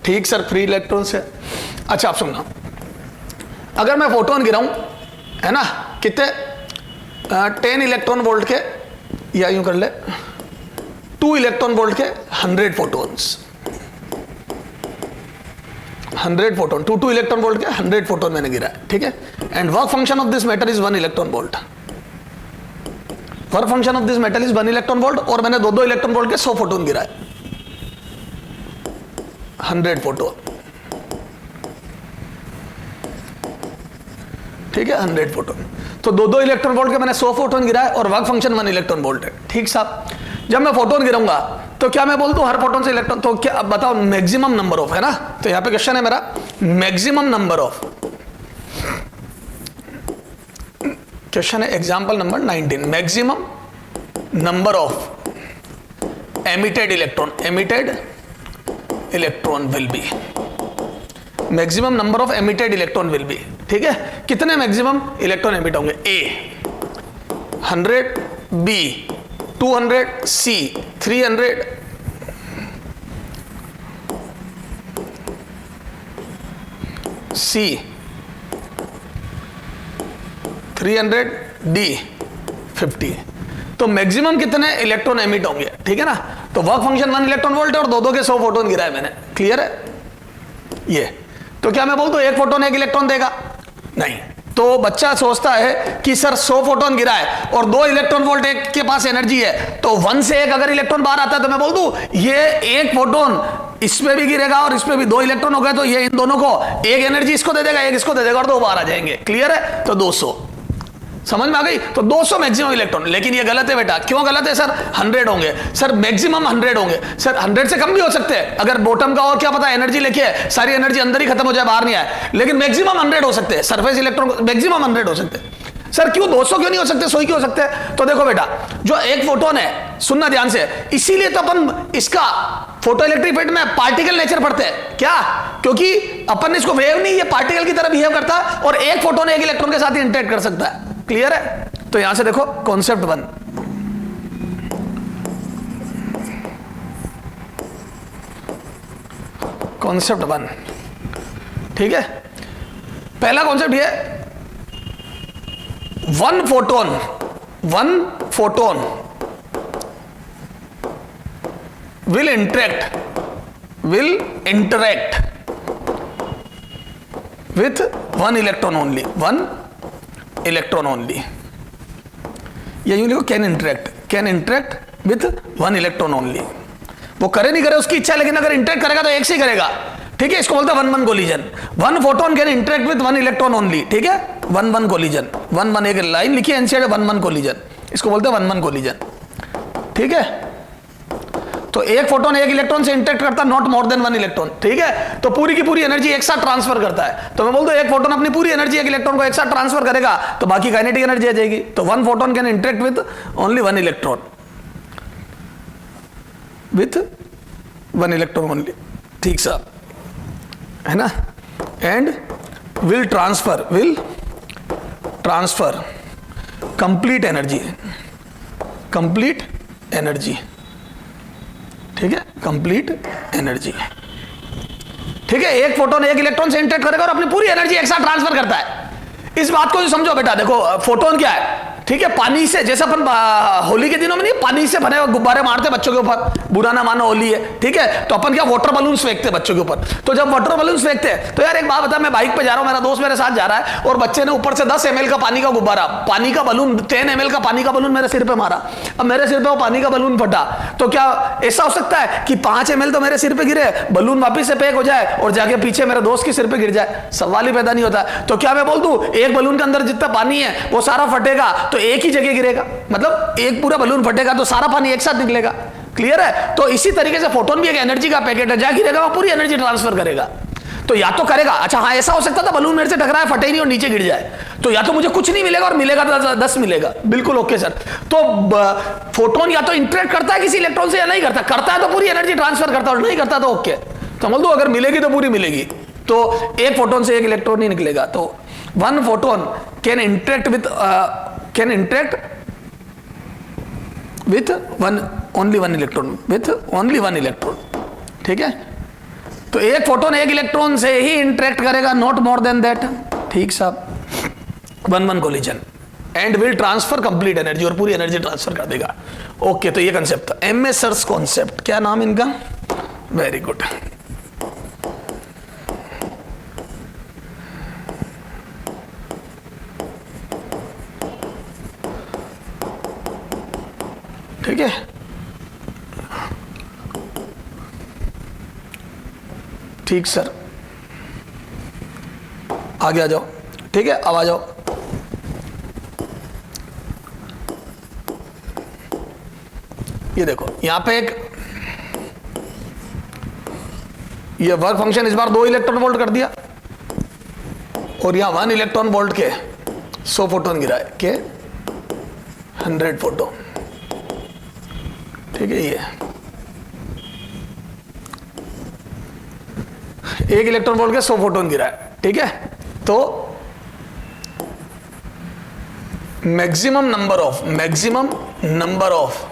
ठीक सर, फ्री इलेक्ट्रॉन्स है। अच्छा आप सुनना, अगर मैं फोटोन गिराऊं, है ना, कितने 10 इलेक्ट्रॉन वोल्ट के, या यूं कर ले 2 इलेक्ट्रॉन वोल्ट के 100 फोटोन्स, 100 फोटोन, 2 इलेक्ट्रॉन वोल्ट के 100 फोटोन मैंने गिरा है, ठीक है। And work function of this metal is 1 electron volt, work function of this metal is 1 electron volt, और मैंने 2 इलेक्ट्रॉन वोल्ट के 100 फोटोन गिरा है, 100 फोटोन, ठीक है, 100 फोटोन। तो 2 इलेक्ट्रॉन वोल्ट के मैंने 100 फोटोन गिरा है, और वर्क फंक्शन 1 इलेक्ट्रॉन वोल्ट है, ठीक साहब। जब मैं फोटोन गिराऊंगा तो क्या मैं बोलता हूं हर फोटोन से इलेक्ट्रॉन, तो क्या अब बताओ मैक्सिमम नंबर ऑफ, है ना। तो यहां पे क्वेश्चन है मेरा, मैक्सिमम नंबर ऑफ, क्वेश्चन है example number 19, maximum number of emitted electron, emitted electron will B, maximum number of emitted electron will B, ठीक है। कितने मैक्सिमम इलेक्ट्रॉन एमिट होंगे, ए 100, बी 200, सी 300, सी 300, डी 50। तो मैक्सिमम कितने इलेक्ट्रॉन एमिट होंगे, ठीक है ना। तो वर्क फंक्शन 1 इलेक्ट्रॉन वोल्ट है, और 2 के 100 फोटोन गिरा है मैंने, क्लियर है ये। तो क्या मैं बोलता हूं 1 फोटोन 1 इलेक्ट्रॉन देगा, नहीं। तो बच्चा सोचता है कि सर 100 फोटोन गिरा है और 2 इलेक्ट्रॉन वोल्ट एक के पास एनर्जी है, तो 1 से 1 अगर इलेक्ट्रॉन बाहर आता है तो मैं बोल दूं ये 1 फोटोन इसमें भी गिरेगा और इसमें भी 2 इलेक्ट्रॉन हो गए, तो ये इन दोनों को एक एनर्जी इसको दे देगा, एक इसको दे देगा, और 2 बाहर आ जाएंगे, क्लियर है। तो 200 समझ में आ गई। तो 200 मैक्सिमम इलेक्ट्रॉन, लेकिन ये गलत है बेटा। क्यों गलत है सर? 100 होंगे सर, मैक्सिमम 100 होंगे सर, 100 से कम भी हो सकते हैं। अगर बॉटम का और क्या पता एनर्जी लेके सारी एनर्जी अंदर ही खत्म हो जाए, बाहर नहीं आए, लेकिन मैक्सिमम 100 हो सकते हैं। सरफेस इलेक्ट्रॉन मैक्सिमम 100 हो सकते हैं। सर क्यों 200 क्यों नहीं हो सकते, 100 क्यों हो सकते हैं? तो देखो बेटा, जो एक फोटोन है, सुनना ध्यान से, इसीलिए तो अपन इसका फोटो इलेक्ट्रिक फील्ड में पार्टिकल नेचर पढ़ते हैं। क्या? क्योंकि अपन इसको वेव नहीं, ये पार्टिकल की तरह बिहेव करता है और एक फोटोन एक इलेक्ट्रॉन के साथ ही इंटरेक्ट कर सकता है। क्लियर है? तो यहां से देखो कॉन्सेप्ट 1, कॉन्सेप्ट 1, ठीक है। पहला कॉन्सेप्ट ये, one photon will interact with one electron only, या यूं लिखो can interact with 1 electron only. वो करे नहीं करे उसकी इच्छा, लेकिन अगर इंटरेक्ट करेगा तो एक से ही करेगा, ठीक है। इसको बोलते हैं 1-1 collision. 1 photon can interact with 1 electron only, ठीक है। 1-1 कोलिजन, 1-1 एक लाइन लिखी है एनसीईआरटी, 1-1 कोलिजन, इसको बोलते हैं 1-1 कोलिजन, ठीक है। तो एक फोटोन एक इलेक्ट्रॉन से इंटरेक्ट करता है, नॉट मोर देन 1 इलेक्ट्रॉन, ठीक है। तो पूरी की पूरी एनर्जी एक साथ ट्रांसफर करता है। तो मैं बोलता हूं एक फोटोन अपनी पूरी एनर्जी एक इलेक्ट्रॉन को एक साथ ट्रांसफर करेगा, तो बाकी काइनेटिक एनर्जी आ जाएगी। तो 1 photon can interact with only 1 electron, with 1 electron only, ठीक साहब, है ना। And will transfer complete energy, ठीक है, कंप्लीट एनर्जी, ठीक है। एक फोटोन एक इलेक्ट्रॉन से इंटरेक्ट करेगा और अपनी पूरी एनर्जी एक साथ ट्रांसफर करता है। इस बात को जो समझो बेटा, देखो फोटोन क्या है, ठीक है, पानी से, जैसे अपन होली के दिनों में नहीं पानी से भरे हुए गुब्बारे मारते बच्चों के ऊपर, बुरा ना मानो होली है, ठीक है। तो अपन क्या वाटर बलून्स फेंकते बच्चों के ऊपर। तो जब वाटर बलून्स फेंकते हैं, तो यार एक बात बता, मैं बाइक पे जा रहा हूं, मेरा दोस्त मेरे साथ जा रहा है, और बच्चे ने ऊपर से 10 ml का पानी का गुब्बारा, पानी का बलून, 10 ml का पानी का बलून मेरे सिर पे मारा। अब मेरे सिर पे वो पानी का बलून फटा, तो क्या ऐसा हो सकता है कि 5 ml तो मेरे सिर पे गिरे, बलून वापिस से पैक हो जाए और जाके पीछे मेरे दोस्त के सिर पे गिर जाए? सवाल ही पैदा नहीं होता। तो क्या मैं बोल दूं एक बलून के अंदर जितना पानी है वो सारा फटेगा तो एक ही जगह गिरेगा, मतलब एक पूरा बलून फटेगा तो सारा पानी एक साथ निकलेगा। क्लियर है? तो इसी तरीके से फोटोन भी एक एनर्जी का पैकेट है, जहां गिरेगा वो पूरी एनर्जी ट्रांसफर करेगा। तो या तो करेगा, अच्छा हाँ ऐसा हो सकता था बलून मेरे से टकराए, फटे ही नहीं और नीचे गिर जाए, तो या तो मुझे कुछ नहीं मिलेगा और मिलेगा तो 10 मिलेगा। बिल्कुल ओके सर। तो फोटोन या तो इंटरेक्ट करता है किसी इलेक्ट्रॉन से या नहीं करता, करता है तो पूरी एनर्जी ट्रांसफर करता है और नहीं करता तो ओके। तो बोल दो अगर मिलेगी तो पूरी मिलेगी। तो एक फोटोन से एक इलेक्ट्रॉन नहीं निकलेगा। तो 1 photon can interact with only 1 electron, ठीक है। तो एक फोटोन एक इलेक्ट्रॉन से ही इंटरेक्ट करेगा, नॉट मोर देन दैट, ठीक साहब। 1-1 collision. And will transfer complete energy, और पूरी एनर्जी ट्रांसफर कर देगा। ओके, तो ये कंसेप्ट था एमएसर्स कॉन्सेप्ट। क्या नाम इनका? Very good. ठीक है, ठीक सर, आगे आ जाओ। ठीक है, अब आ जाओ। ये देखो यहां पे एक ये वर्क फंक्शन इस बार 2 इलेक्ट्रॉन वोल्ट कर दिया, और यहां 1 इलेक्ट्रॉन वोल्ट के 100 फोटोन गिरा है के 100 फोटोन। ठीक है, ये 1 इलेक्ट्रॉन वोल्ट के 100 फोटोन गिरा है। ठीक है, तो maximum number of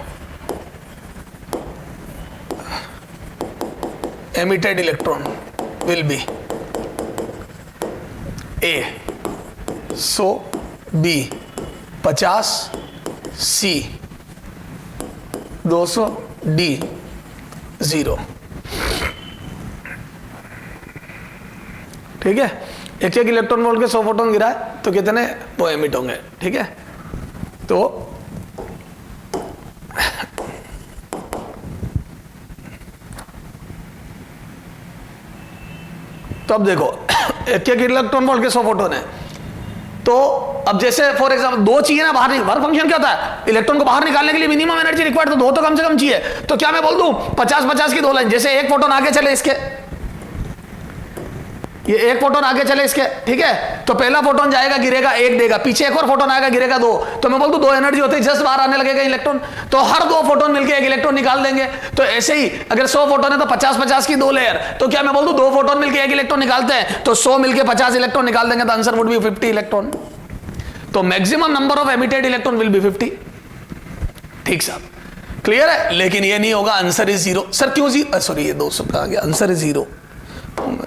emitted electron will be A 100, B 50, C 200, D 0। ठीक है, एक इलेक्ट्रॉन वोल्ट के 100 फोटोन गिरा है तो कितने वो एमिट होंगे। ठीक है, तो अब देखो एक इलेक्ट्रॉन वोल्ट के 100 फोटोन है, तो अब जैसे फॉर एग्जांपल 2 चाहिए ना बाहर। वर्क फंक्शन क्या होता है? इलेक्ट्रॉन को बाहर निकालने के लिए मिनिमम एनर्जी रिक्वायर्ड, तो 2 तो कम से कम चाहिए। तो क्या मैं बोल दूं 50-50 की 2 लाइन, जैसे 1 फोटोन आगे चले इसके, ये 1 फोटोन आगे चले इसके। ठीक है, तो पहला फोटोन जाएगा गिरेगा 1 देगा, पीछे एक और फोटोन आएगा गिरेगा 2, तो मैं बोल दूं 2 एनर्जी होती है, जस्ट बाहर आने लगेगा इलेक्ट्रॉन, तो हर 2 फोटोन मिलकर 1 इलेक्ट्रॉन निकाल देंगे। तो ऐसे ही अगर 100 फोटोन है तो 50-50 की 2 लेयर, तो क्या मैं बोल दूं 2 फोटोन मिलकर 1 इलेक्ट्रॉन निकालते हैं, तो 100 मिलकर 50 इलेक्ट्रॉन निकाल देंगे, तो आंसर वुड बी 50 इलेक्ट्रॉन। तो maximum number of emitted electron will B 50। ठीक साहब, क्लियर है? लेकिन ये नहीं होगा, आंसर इज 0। सर क्यों 0? सॉरी, ये 200 का आ गया, आंसर इज 0।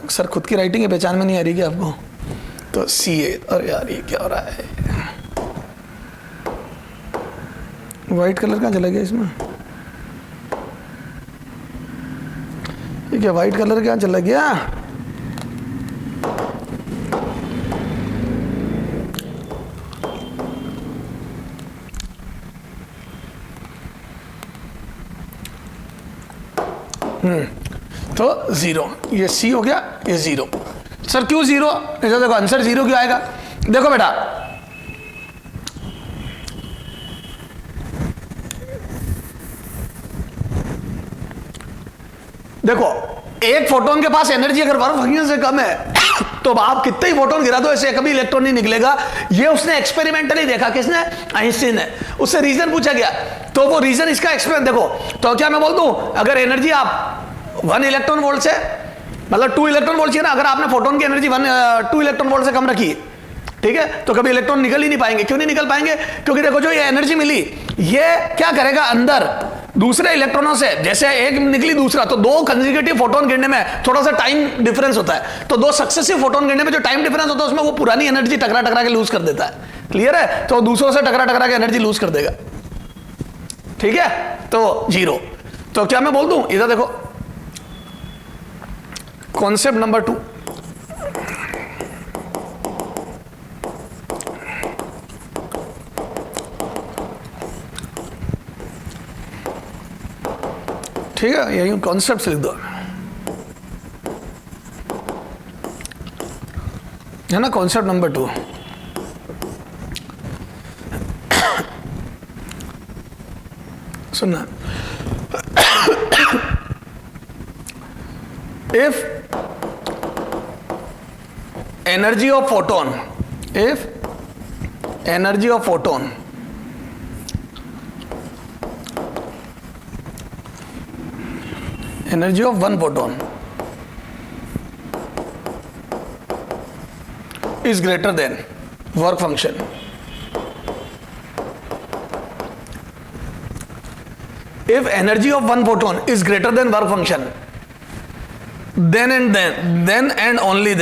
सर खुद की राइटिंग है, पहचान में नहीं आ रही क्या आपको? तो सी ए। अरे यार ये क्या हो रहा है? व्हाइट कलर कहाँ चला गया इसमें? ये क्या व्हाइट कलर कहाँ चला गया? तो 0, ये सी हो गया, ये 0। सर क्यों 0? देखो आंसर 0 क्यों आएगा? देखो बेटा, देखो एक फोटोन के पास एनर्जी अगर वर्क फंक्शन से कम है तो आप कितने ही फोटोन गिरा दो ऐसे कभी इलेक्ट्रॉन नहीं निकलेगा। ये उसने एक्सपेरिमेंटली देखा, किसने? आइंस्टीन ने। उससे रीजन पूछा गया, तो वो रीजन इसका एक्सपेरिमेंट देखो। तो क्या मैं बोल दूं अगर एनर्जी आप 1 इलेक्ट्रॉन वोल्ट से, मतलब 2 इलेक्ट्रॉन वोल्ट चाहिए ना, अगर आपने फोटोन की एनर्जी 2 इलेक्ट्रॉन वोल्ट से कम रखी, ठीक है, तो कभी इलेक्ट्रॉन निकल ही नहीं पाएंगे। क्यों नहीं निकल पाएंगे? क्योंकि देखो जो ये एनर्जी मिली, ये क्या करेगा अंदर दूसरे इलेक्ट्रॉनों से, जैसे एक निकली दूसरा, तो 2 कंसेक्यूटिव फोटोन गिरने में थोड़ा सा टाइम डिफरेंस होता है। तो 2 सक्सेसिव फोटोन गिरने में जो टाइम डिफरेंस होता है उसमें वो पुरानी एनर्जी टकरा टकरा के लूज कर देता है। क्लियर है? तो दूसरों से टकरा टकरा के एनर्जी लूज कर देगा। ठीक है, तो 0। तो क्या मैं बोल दूं, इधर देखो कॉन्सेप्ट नंबर 2, ठीक है, यही कॉन्सेप्ट लिख दो, है ना, कॉन्सेप्ट नंबर 2। सुनना, if energy of photon, if energy of photon energy of 1 photon is greater than work function, if energy of 1 photon is greater than work function, then and only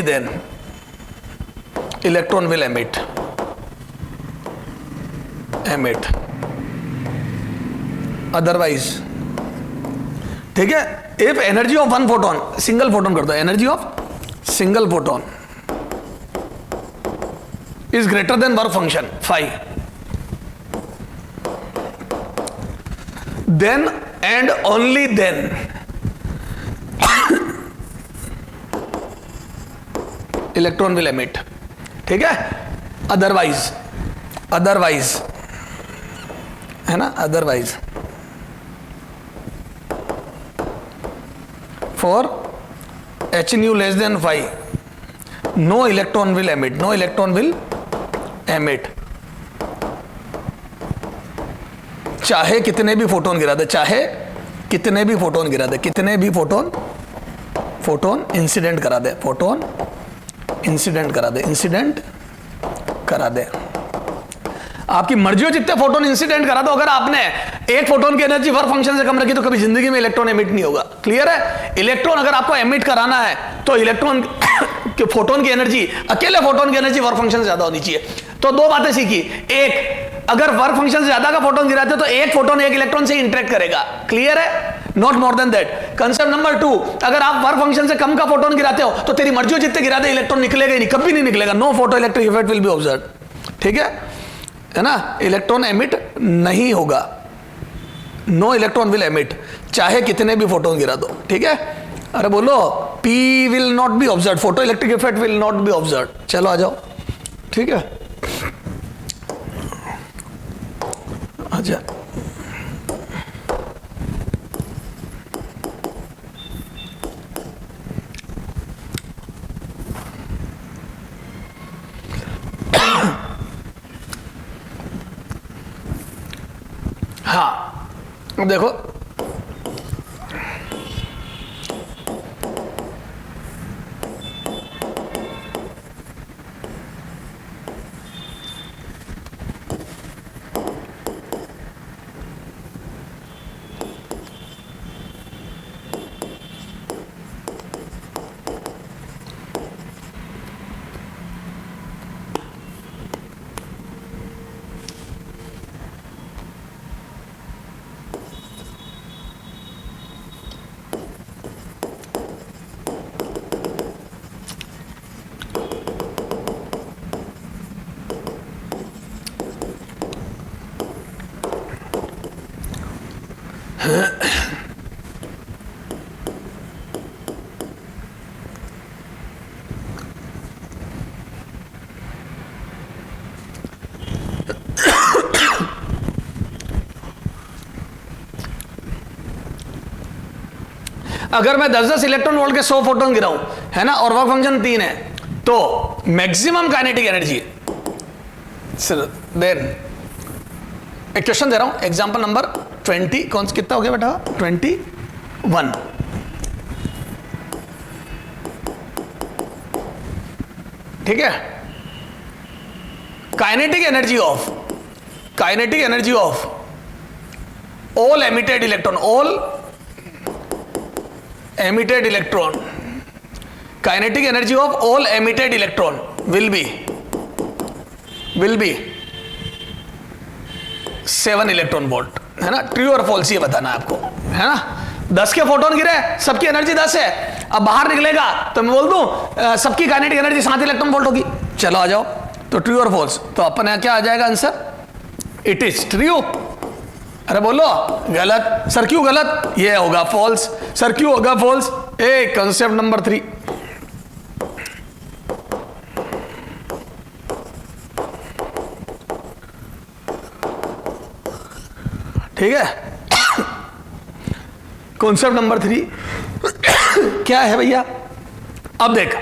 then electron will emit. emit, otherwise, ठीक है. If energy of one photon, single photon कर दो, energy of single photon is greater than work function phi, then and only then electron will emit. ठीक है. Otherwise है ना, otherwise for H nu less than phi no electron will emit, no electron will emit. चाहे कितने भी photon गिरा दे, चाहे कितने भी फोटोन गिरा दे, कितने भी फोटोन इंसिडेंट करा दे, फोटोन इंसिडेंट करा दे, इंसिडेंट करा दे. आपकी मर्जी हो जितने फोटोन इंसिडेंट करा दो, अगर आपने एक फोटोन की एनर्जी वर्क फंक्शन से कम रखी तो कभी जिंदगी में इलेक्ट्रॉन एमिट नहीं होगा. क्लियर है. इलेक्ट्रॉन अगर आपको एमिट कराना है तो इलेक्ट्रॉन के फोटोन की एनर्जी, अकेले फोटोन की एनर्जी वर्क फंक्शन से ज्यादा होनी चाहिए. तो दो बातें सीखी. एक, अगर वर्क फंक्शन से ज्यादा का फोटोन गिराते हो तो एक फोटोन एक इलेक्ट्रॉन से इंटरेक्ट करेगा. क्लियर है. Not more than that. Concept number 2, अगर आप वर्क फंक्शन से कम का फोटोन गिराते हो तो तेरी मर्जी हो जितने गिरा दे, इलेक्ट्रॉन निकलेगा ही नहीं, कभी नहीं निकलेगा. No photoelectric effect will be observed. ठीक है ना. इलेक्ट्रॉन एमिट नहीं होगा. नो इलेक्ट्रॉन विल एमिट, चाहे कितने भी फोटोन गिरा दो. ठीक है. अरे बोलो, P will not be observe, photo electric effect will not be observe. चलो आ जाओ. ठीक है. अच्छा, हाँ अब देखो, अगर मैं 10-10 इलेक्ट्रॉन वोल्ट के 100 फोटोन गिराऊं, है ना, और वर्क फंक्शन 3 है, तो मैक्सिमम काइनेटिक एनर्जी. देन एक क्वेश्चन दे रहा हूं, एग्जांपल नंबर 20. कौन कितना हो गया बेटा? 21. ठीक है. Kinetic energy of all emitted electron, all emitted electron, kinetic energy of all emitted electron will be 7 electron volt. है ना. ट्रू और फॉल्स ये बताना है आपको, है ना. 10 के फोटोन गिरे, सबकी एनर्जी 10 है. अब बाहर निकलेगा तो मैं बोल दूं सबकी काइनेटिक एनर्जी 7 इलेक्ट्रॉन वोल्ट होगी. चलो आ जाओ. तो ट्रू और फॉल्स, तो अपन यहाँ क्या आ जाएगा आंसर? It is true. अरे बोलो गलत. सर क्यों गलत? ये होगा फॉल्स. सर क्यों होगा फॉल्स? ए कंसेप्ट नंबर 3. ठीक है. कॉन्सेप्ट नंबर 3 क्या है भैया? अब देख,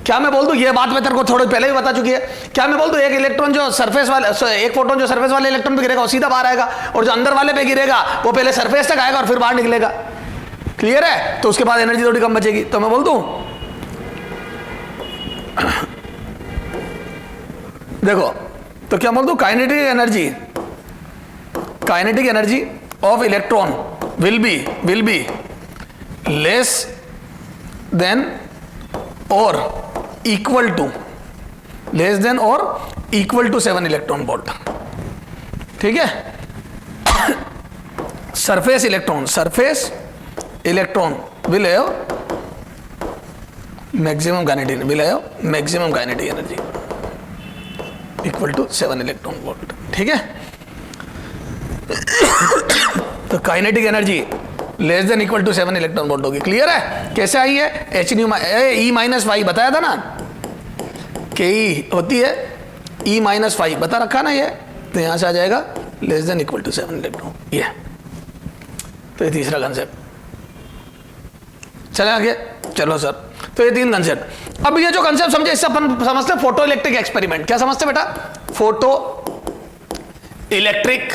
क्या मैं बोल दूं, ये बात मैं तेरे को थोड़ी पहले ही बता चुकी है. क्या मैं बोल दूं, एक इलेक्ट्रॉन जो सरफेस वाले, एक फोटोन जो सरफेस वाले इलेक्ट्रॉन पे गिरेगा वो सीधा बाहर आएगा, और जो अंदर वाले पे गिरेगा वो पहले सरफेस तक आएगा और फिर बाहर निकलेगा. क्लियर है. तो उसके बाद एनर्जी थोड़ी कम बचेगी. तो मैं बोल दूं, देखो, तो क्या बोल दूं, kinetic energy of electron will be less than और इक्वल टू 7 इलेक्ट्रॉन वोल्ट. ठीक है, surface electron will have maximum kinetic energy equal to 7 electron volt. ठीक है, तो kinetic energy less than equal to 7 electron volt होगी। Clear है? कैसे आई है? H nu E minus five बताया था ना, के ई होती है ई माइनस फाइव, बता रखा ना ये, तो यहां से आ जाएगा less than equal to 7 electron. ये तो ये तीसरा कंसेप्ट। चले आगे, चलो सर, तो ये 3 कंसेप्ट। अब ये जो कंसेप्ट समझे, इससे अपन समझते हैं फोटो इलेक्ट्रिक एक्सपेरिमेंट। क्या समझते बेटा? Photo electric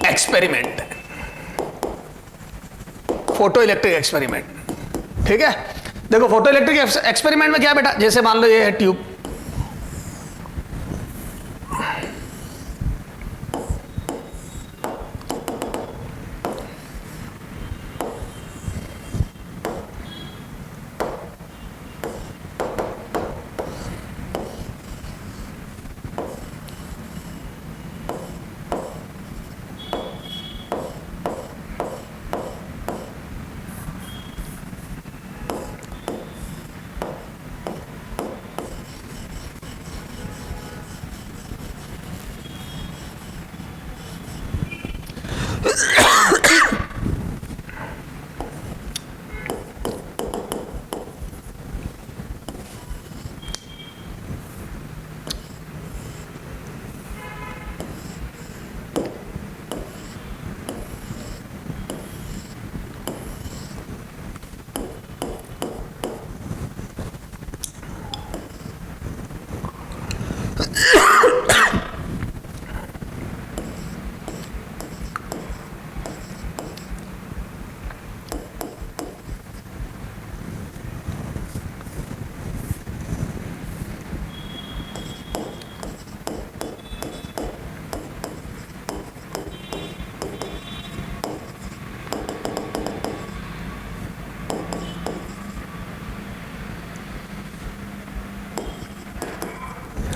experiment, photo electric experiment. ठीक है, देखो फोटो इलेक्ट्रिक एक्सपेरिमेंट में क्या है बेटा, जैसे मान लो ये है ट्यूब,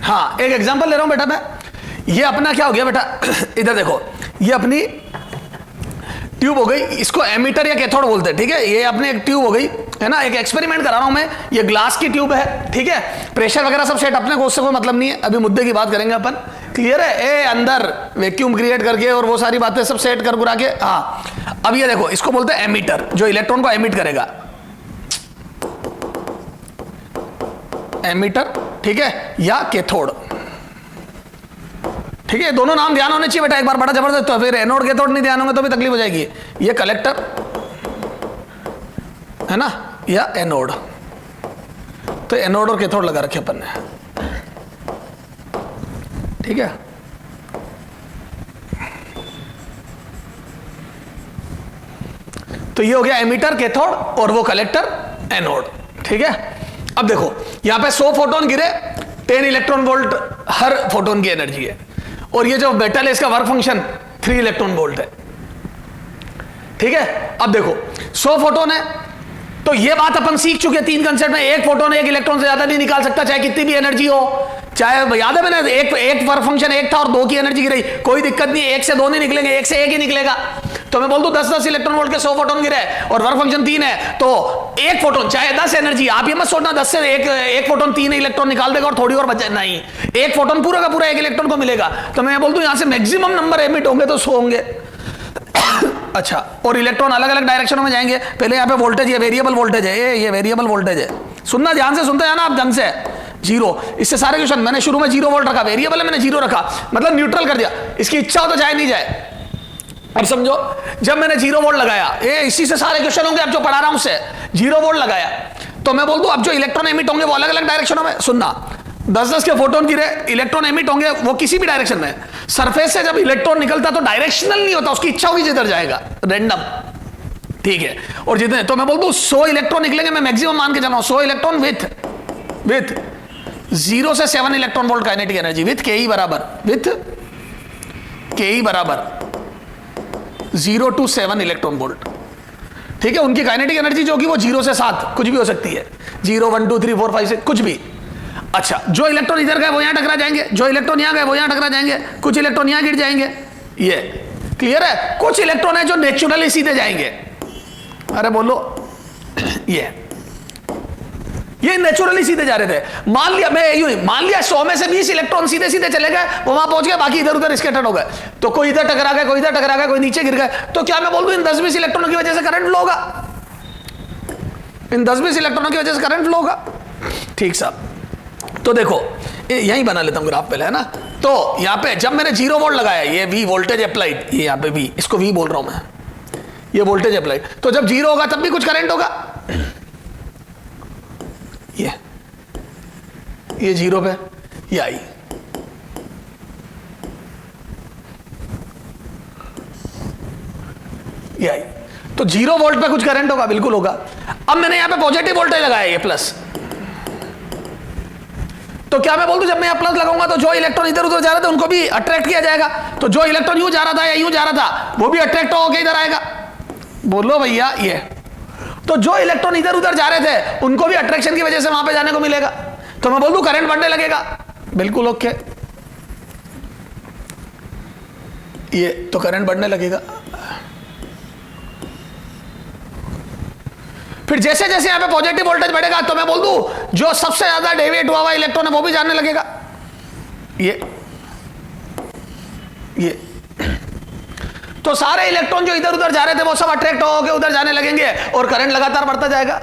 हाँ एक एग्जांपल ले रहा हूं बेटा मैं। ये अपना क्या हो गया बेटा, इधर देखो, ये अपनी ट्यूब हो गई, इसको एमीटर या कैथोड बोलते हैं। ठीक है, ये अपनी एक ट्यूब हो गई है ना, एक एक्सपेरिमेंट करा रहा हूं मैं, ये ग्लास की ट्यूब है। ठीक है, प्रेशर वगैरह सब सेट, अपने को उससे कोई मतलब नहीं है, अभी मुद्दे की बात करेंगे अपन। क्लियर है? ए अंदर वैक्यूम क्रिएट करके और वो सारी बातें सब सेट कर के। हाँ, अब ये देखो, इसको बोलते हैं एमीटर, जो इलेक्ट्रॉन को एमिट करेगा, एमीटर। ठीक है, या कैथोड। ठीक है, दोनों नाम ध्यान होने चाहिए बेटा, एक बार बड़ा जबरदस्त। तो फिर एनोड कैथोड नहीं ध्यान होंगे तो भी तकलीफ हो जाएगी। ये कलेक्टर है ना, या एनोड। तो एनोड और कैथोड लगा रखे अपन ने। ठीक है, तो ये हो गया एमीटर कैथोड और वो कलेक्टर एनोड। ठीक है, अब देखो यहां पे 100 फोटोन गिरे, 10 इलेक्ट्रॉन वोल्ट हर फोटोन की एनर्जी है, और ये जो मेटल है इसका वर्क फंक्शन 3 इलेक्ट्रॉन वोल्ट है। ठीक है, अब देखो 100 फोटोन है, तो ये बात अपन सीख चुके 3 कंसेप्ट में, एक फोटोन एक इलेक्ट्रॉन से ज्यादा नहीं निकाल सकता, चाहे कितनी भी एनर्जी हो। चाहे याद है मैंने एक वर्क फंक्शन एक था और 2 की एनर्जी गिरी, कोई दिक्कत नहीं, 1 से 2 नहीं निकलेंगे, 1 से 1 ही निकलेगा। तो मैं बोल दूं 10-10 इलेक्ट्रॉन वोल्ट के 100 फोटोन गिरे और वर्क फंक्शन 3 है, तो एक फोटोन चाहे 10 एनर्जी, आप ये मत सोचना 10 से एक फोटोन 3 इलेक्ट्रॉन निकाल देगा और थोड़ी और बचे, नहीं, एक फोटोन पूरा का पूरा एक इलेक्ट्रॉन को मिलेगा। तो मैं बोल दूं यहां से मैक्सिमम नंबर एमिट होंगे तो 100 होंगे। अच्छा, और इलेक्ट्रॉन अलग अलग डायरेक्शनों में जाएंगे। पहले यहाँ पे वोल्टेज, ये वेरिएबल वोल्टेज है, ये वेरिएबल वोल्टेज है। सुनना ध्यान से, सुनते हैं ना आप ढंग से। 0, इससे सारे क्वेश्चन मैंने शुरू में 0 वोल्ट रखा, वेरिएबल है मैंने 0 रखा, मतलब न्यूट्रल कर दिया, इसकी इच्छा हो तो जाए नहीं जाए। अब समझो, जब मैंने 0 वोल्ट लगाया, ये इसी से सारे क्वेश्चन होंगे अब जो पढ़ा रहा हूं उससे, 0 वोल्ट लगाया, तो मैं बोल दूं अब जो इलेक्ट्रॉन एमिट होंगे वो अलग अलग डायरेक्शनों में। सुनना, 10-10 के फोटोन गिरे, इलेक्ट्रॉन एमिट होंगे वो किसी भी डायरेक्शन में। सरफेस से जब इलेक्ट्रॉन निकलता तो डायरेक्शनल नहीं होता, उसकी इच्छा होगी जिधर जाएगा, रैंडम। ठीक है, और जितने, तो मैं बोल दूं 100 इलेक्ट्रॉन निकलेंगे, मैं मैक्सिमम मान के चला हूं 100 इलेक्ट्रॉन विथ 0 से 7 electron volt kinetic energy, with के बराबर 0 to 7 इलेक्ट्रॉन वोल्ट। ठीक है, उनकी काइनेटिक एनर्जी जो होगी वो 0 से 7 कुछ भी हो सकती है, 0, 1, 2, 3, 4, 5, 6 कुछ भी। अच्छा, जो इलेक्ट्रॉन इधर गए वो यहां टकरा जाएंगे, जो इलेक्ट्रॉन यहां गए वो यहां टकरा जाएंगे, कुछ इलेक्ट्रॉन यहां गिर जाएंगे। ये क्लियर है? कुछ इलेक्ट्रॉन है जो नेचुरली सीधे जाएंगे। अरे बोलो, ये नेचुरली सीधे जा रहे थे। मान लिया मैं यूं ही मान लिया 100 में से 20 इलेक्ट्रॉन सीधे सीधे चले गए, वो वहां पहुंच गए, बाकी इधर उधर स्कैटर्ड हो गए। तो कोई इधर टकरा गया, कोई इधर टकरा गया, कोई नीचे गिर गए। तो क्या मैं बोल दूं इन 10-20 इलेक्ट्रॉनों की वजह से करंट फ्लो होगा? इन 10-20 इलेक्ट्रॉनों की वजह से करंट फ्लो होगा। ठीक साहब, तो देखो यहीं बना लेता हूं ग्राफ पहले, है ना। तो यहां पे जब मैंने 0 वोल्ट लगाया, ये V वोल्टेज अप्लाइड, ये यहां पे V, इसको V बोल रहा हूं मैं, ये वोल्टेज अप्लाइड। तो जब 0 होगा तब भी कुछ करंट होगा। ये 0 पे, ये आई, ये आई, तो 0 वोल्ट पे कुछ करंट होगा, बिल्कुल होगा। अब मैंने यहां पे पॉजिटिव वोल्टेज लगाया, ये प्लस। तो क्या मैं बोल दूं जब मैं यहां प्लस लगाऊंगा तो जो इलेक्ट्रॉन इधर उधर जा रहे थे उनको भी अट्रैक्ट किया जाएगा। तो जो इलेक्ट्रॉन यूं जा रहा था या यूं जा रहा था वो भी अट्रैक्ट होकर इधर आएगा। बोलो भैया, ये तो जो इलेक्ट्रॉन इधर उधर जा रहे थे उनको भी अट्रैक्शन की वजह से वहां पे जाने को मिलेगा। तो मैं बोल दूं करंट बढ़ने लगेगा, बिल्कुल ओके, ये तो करंट बढ़ने लगेगा। फिर जैसे जैसे यहां पे पॉजिटिव वोल्टेज बढ़ेगा तो मैं बोल दूं जो सबसे ज्यादा डेविएट हुआ इलेक्ट्रॉन है वो भी जाने लगेगा। ये तो सारे इलेक्ट्रॉन जो इधर उधर जा रहे थे वो सब अट्रैक्ट होकर उधर जाने लगेंगे और करंट लगातार बढ़ता जाएगा।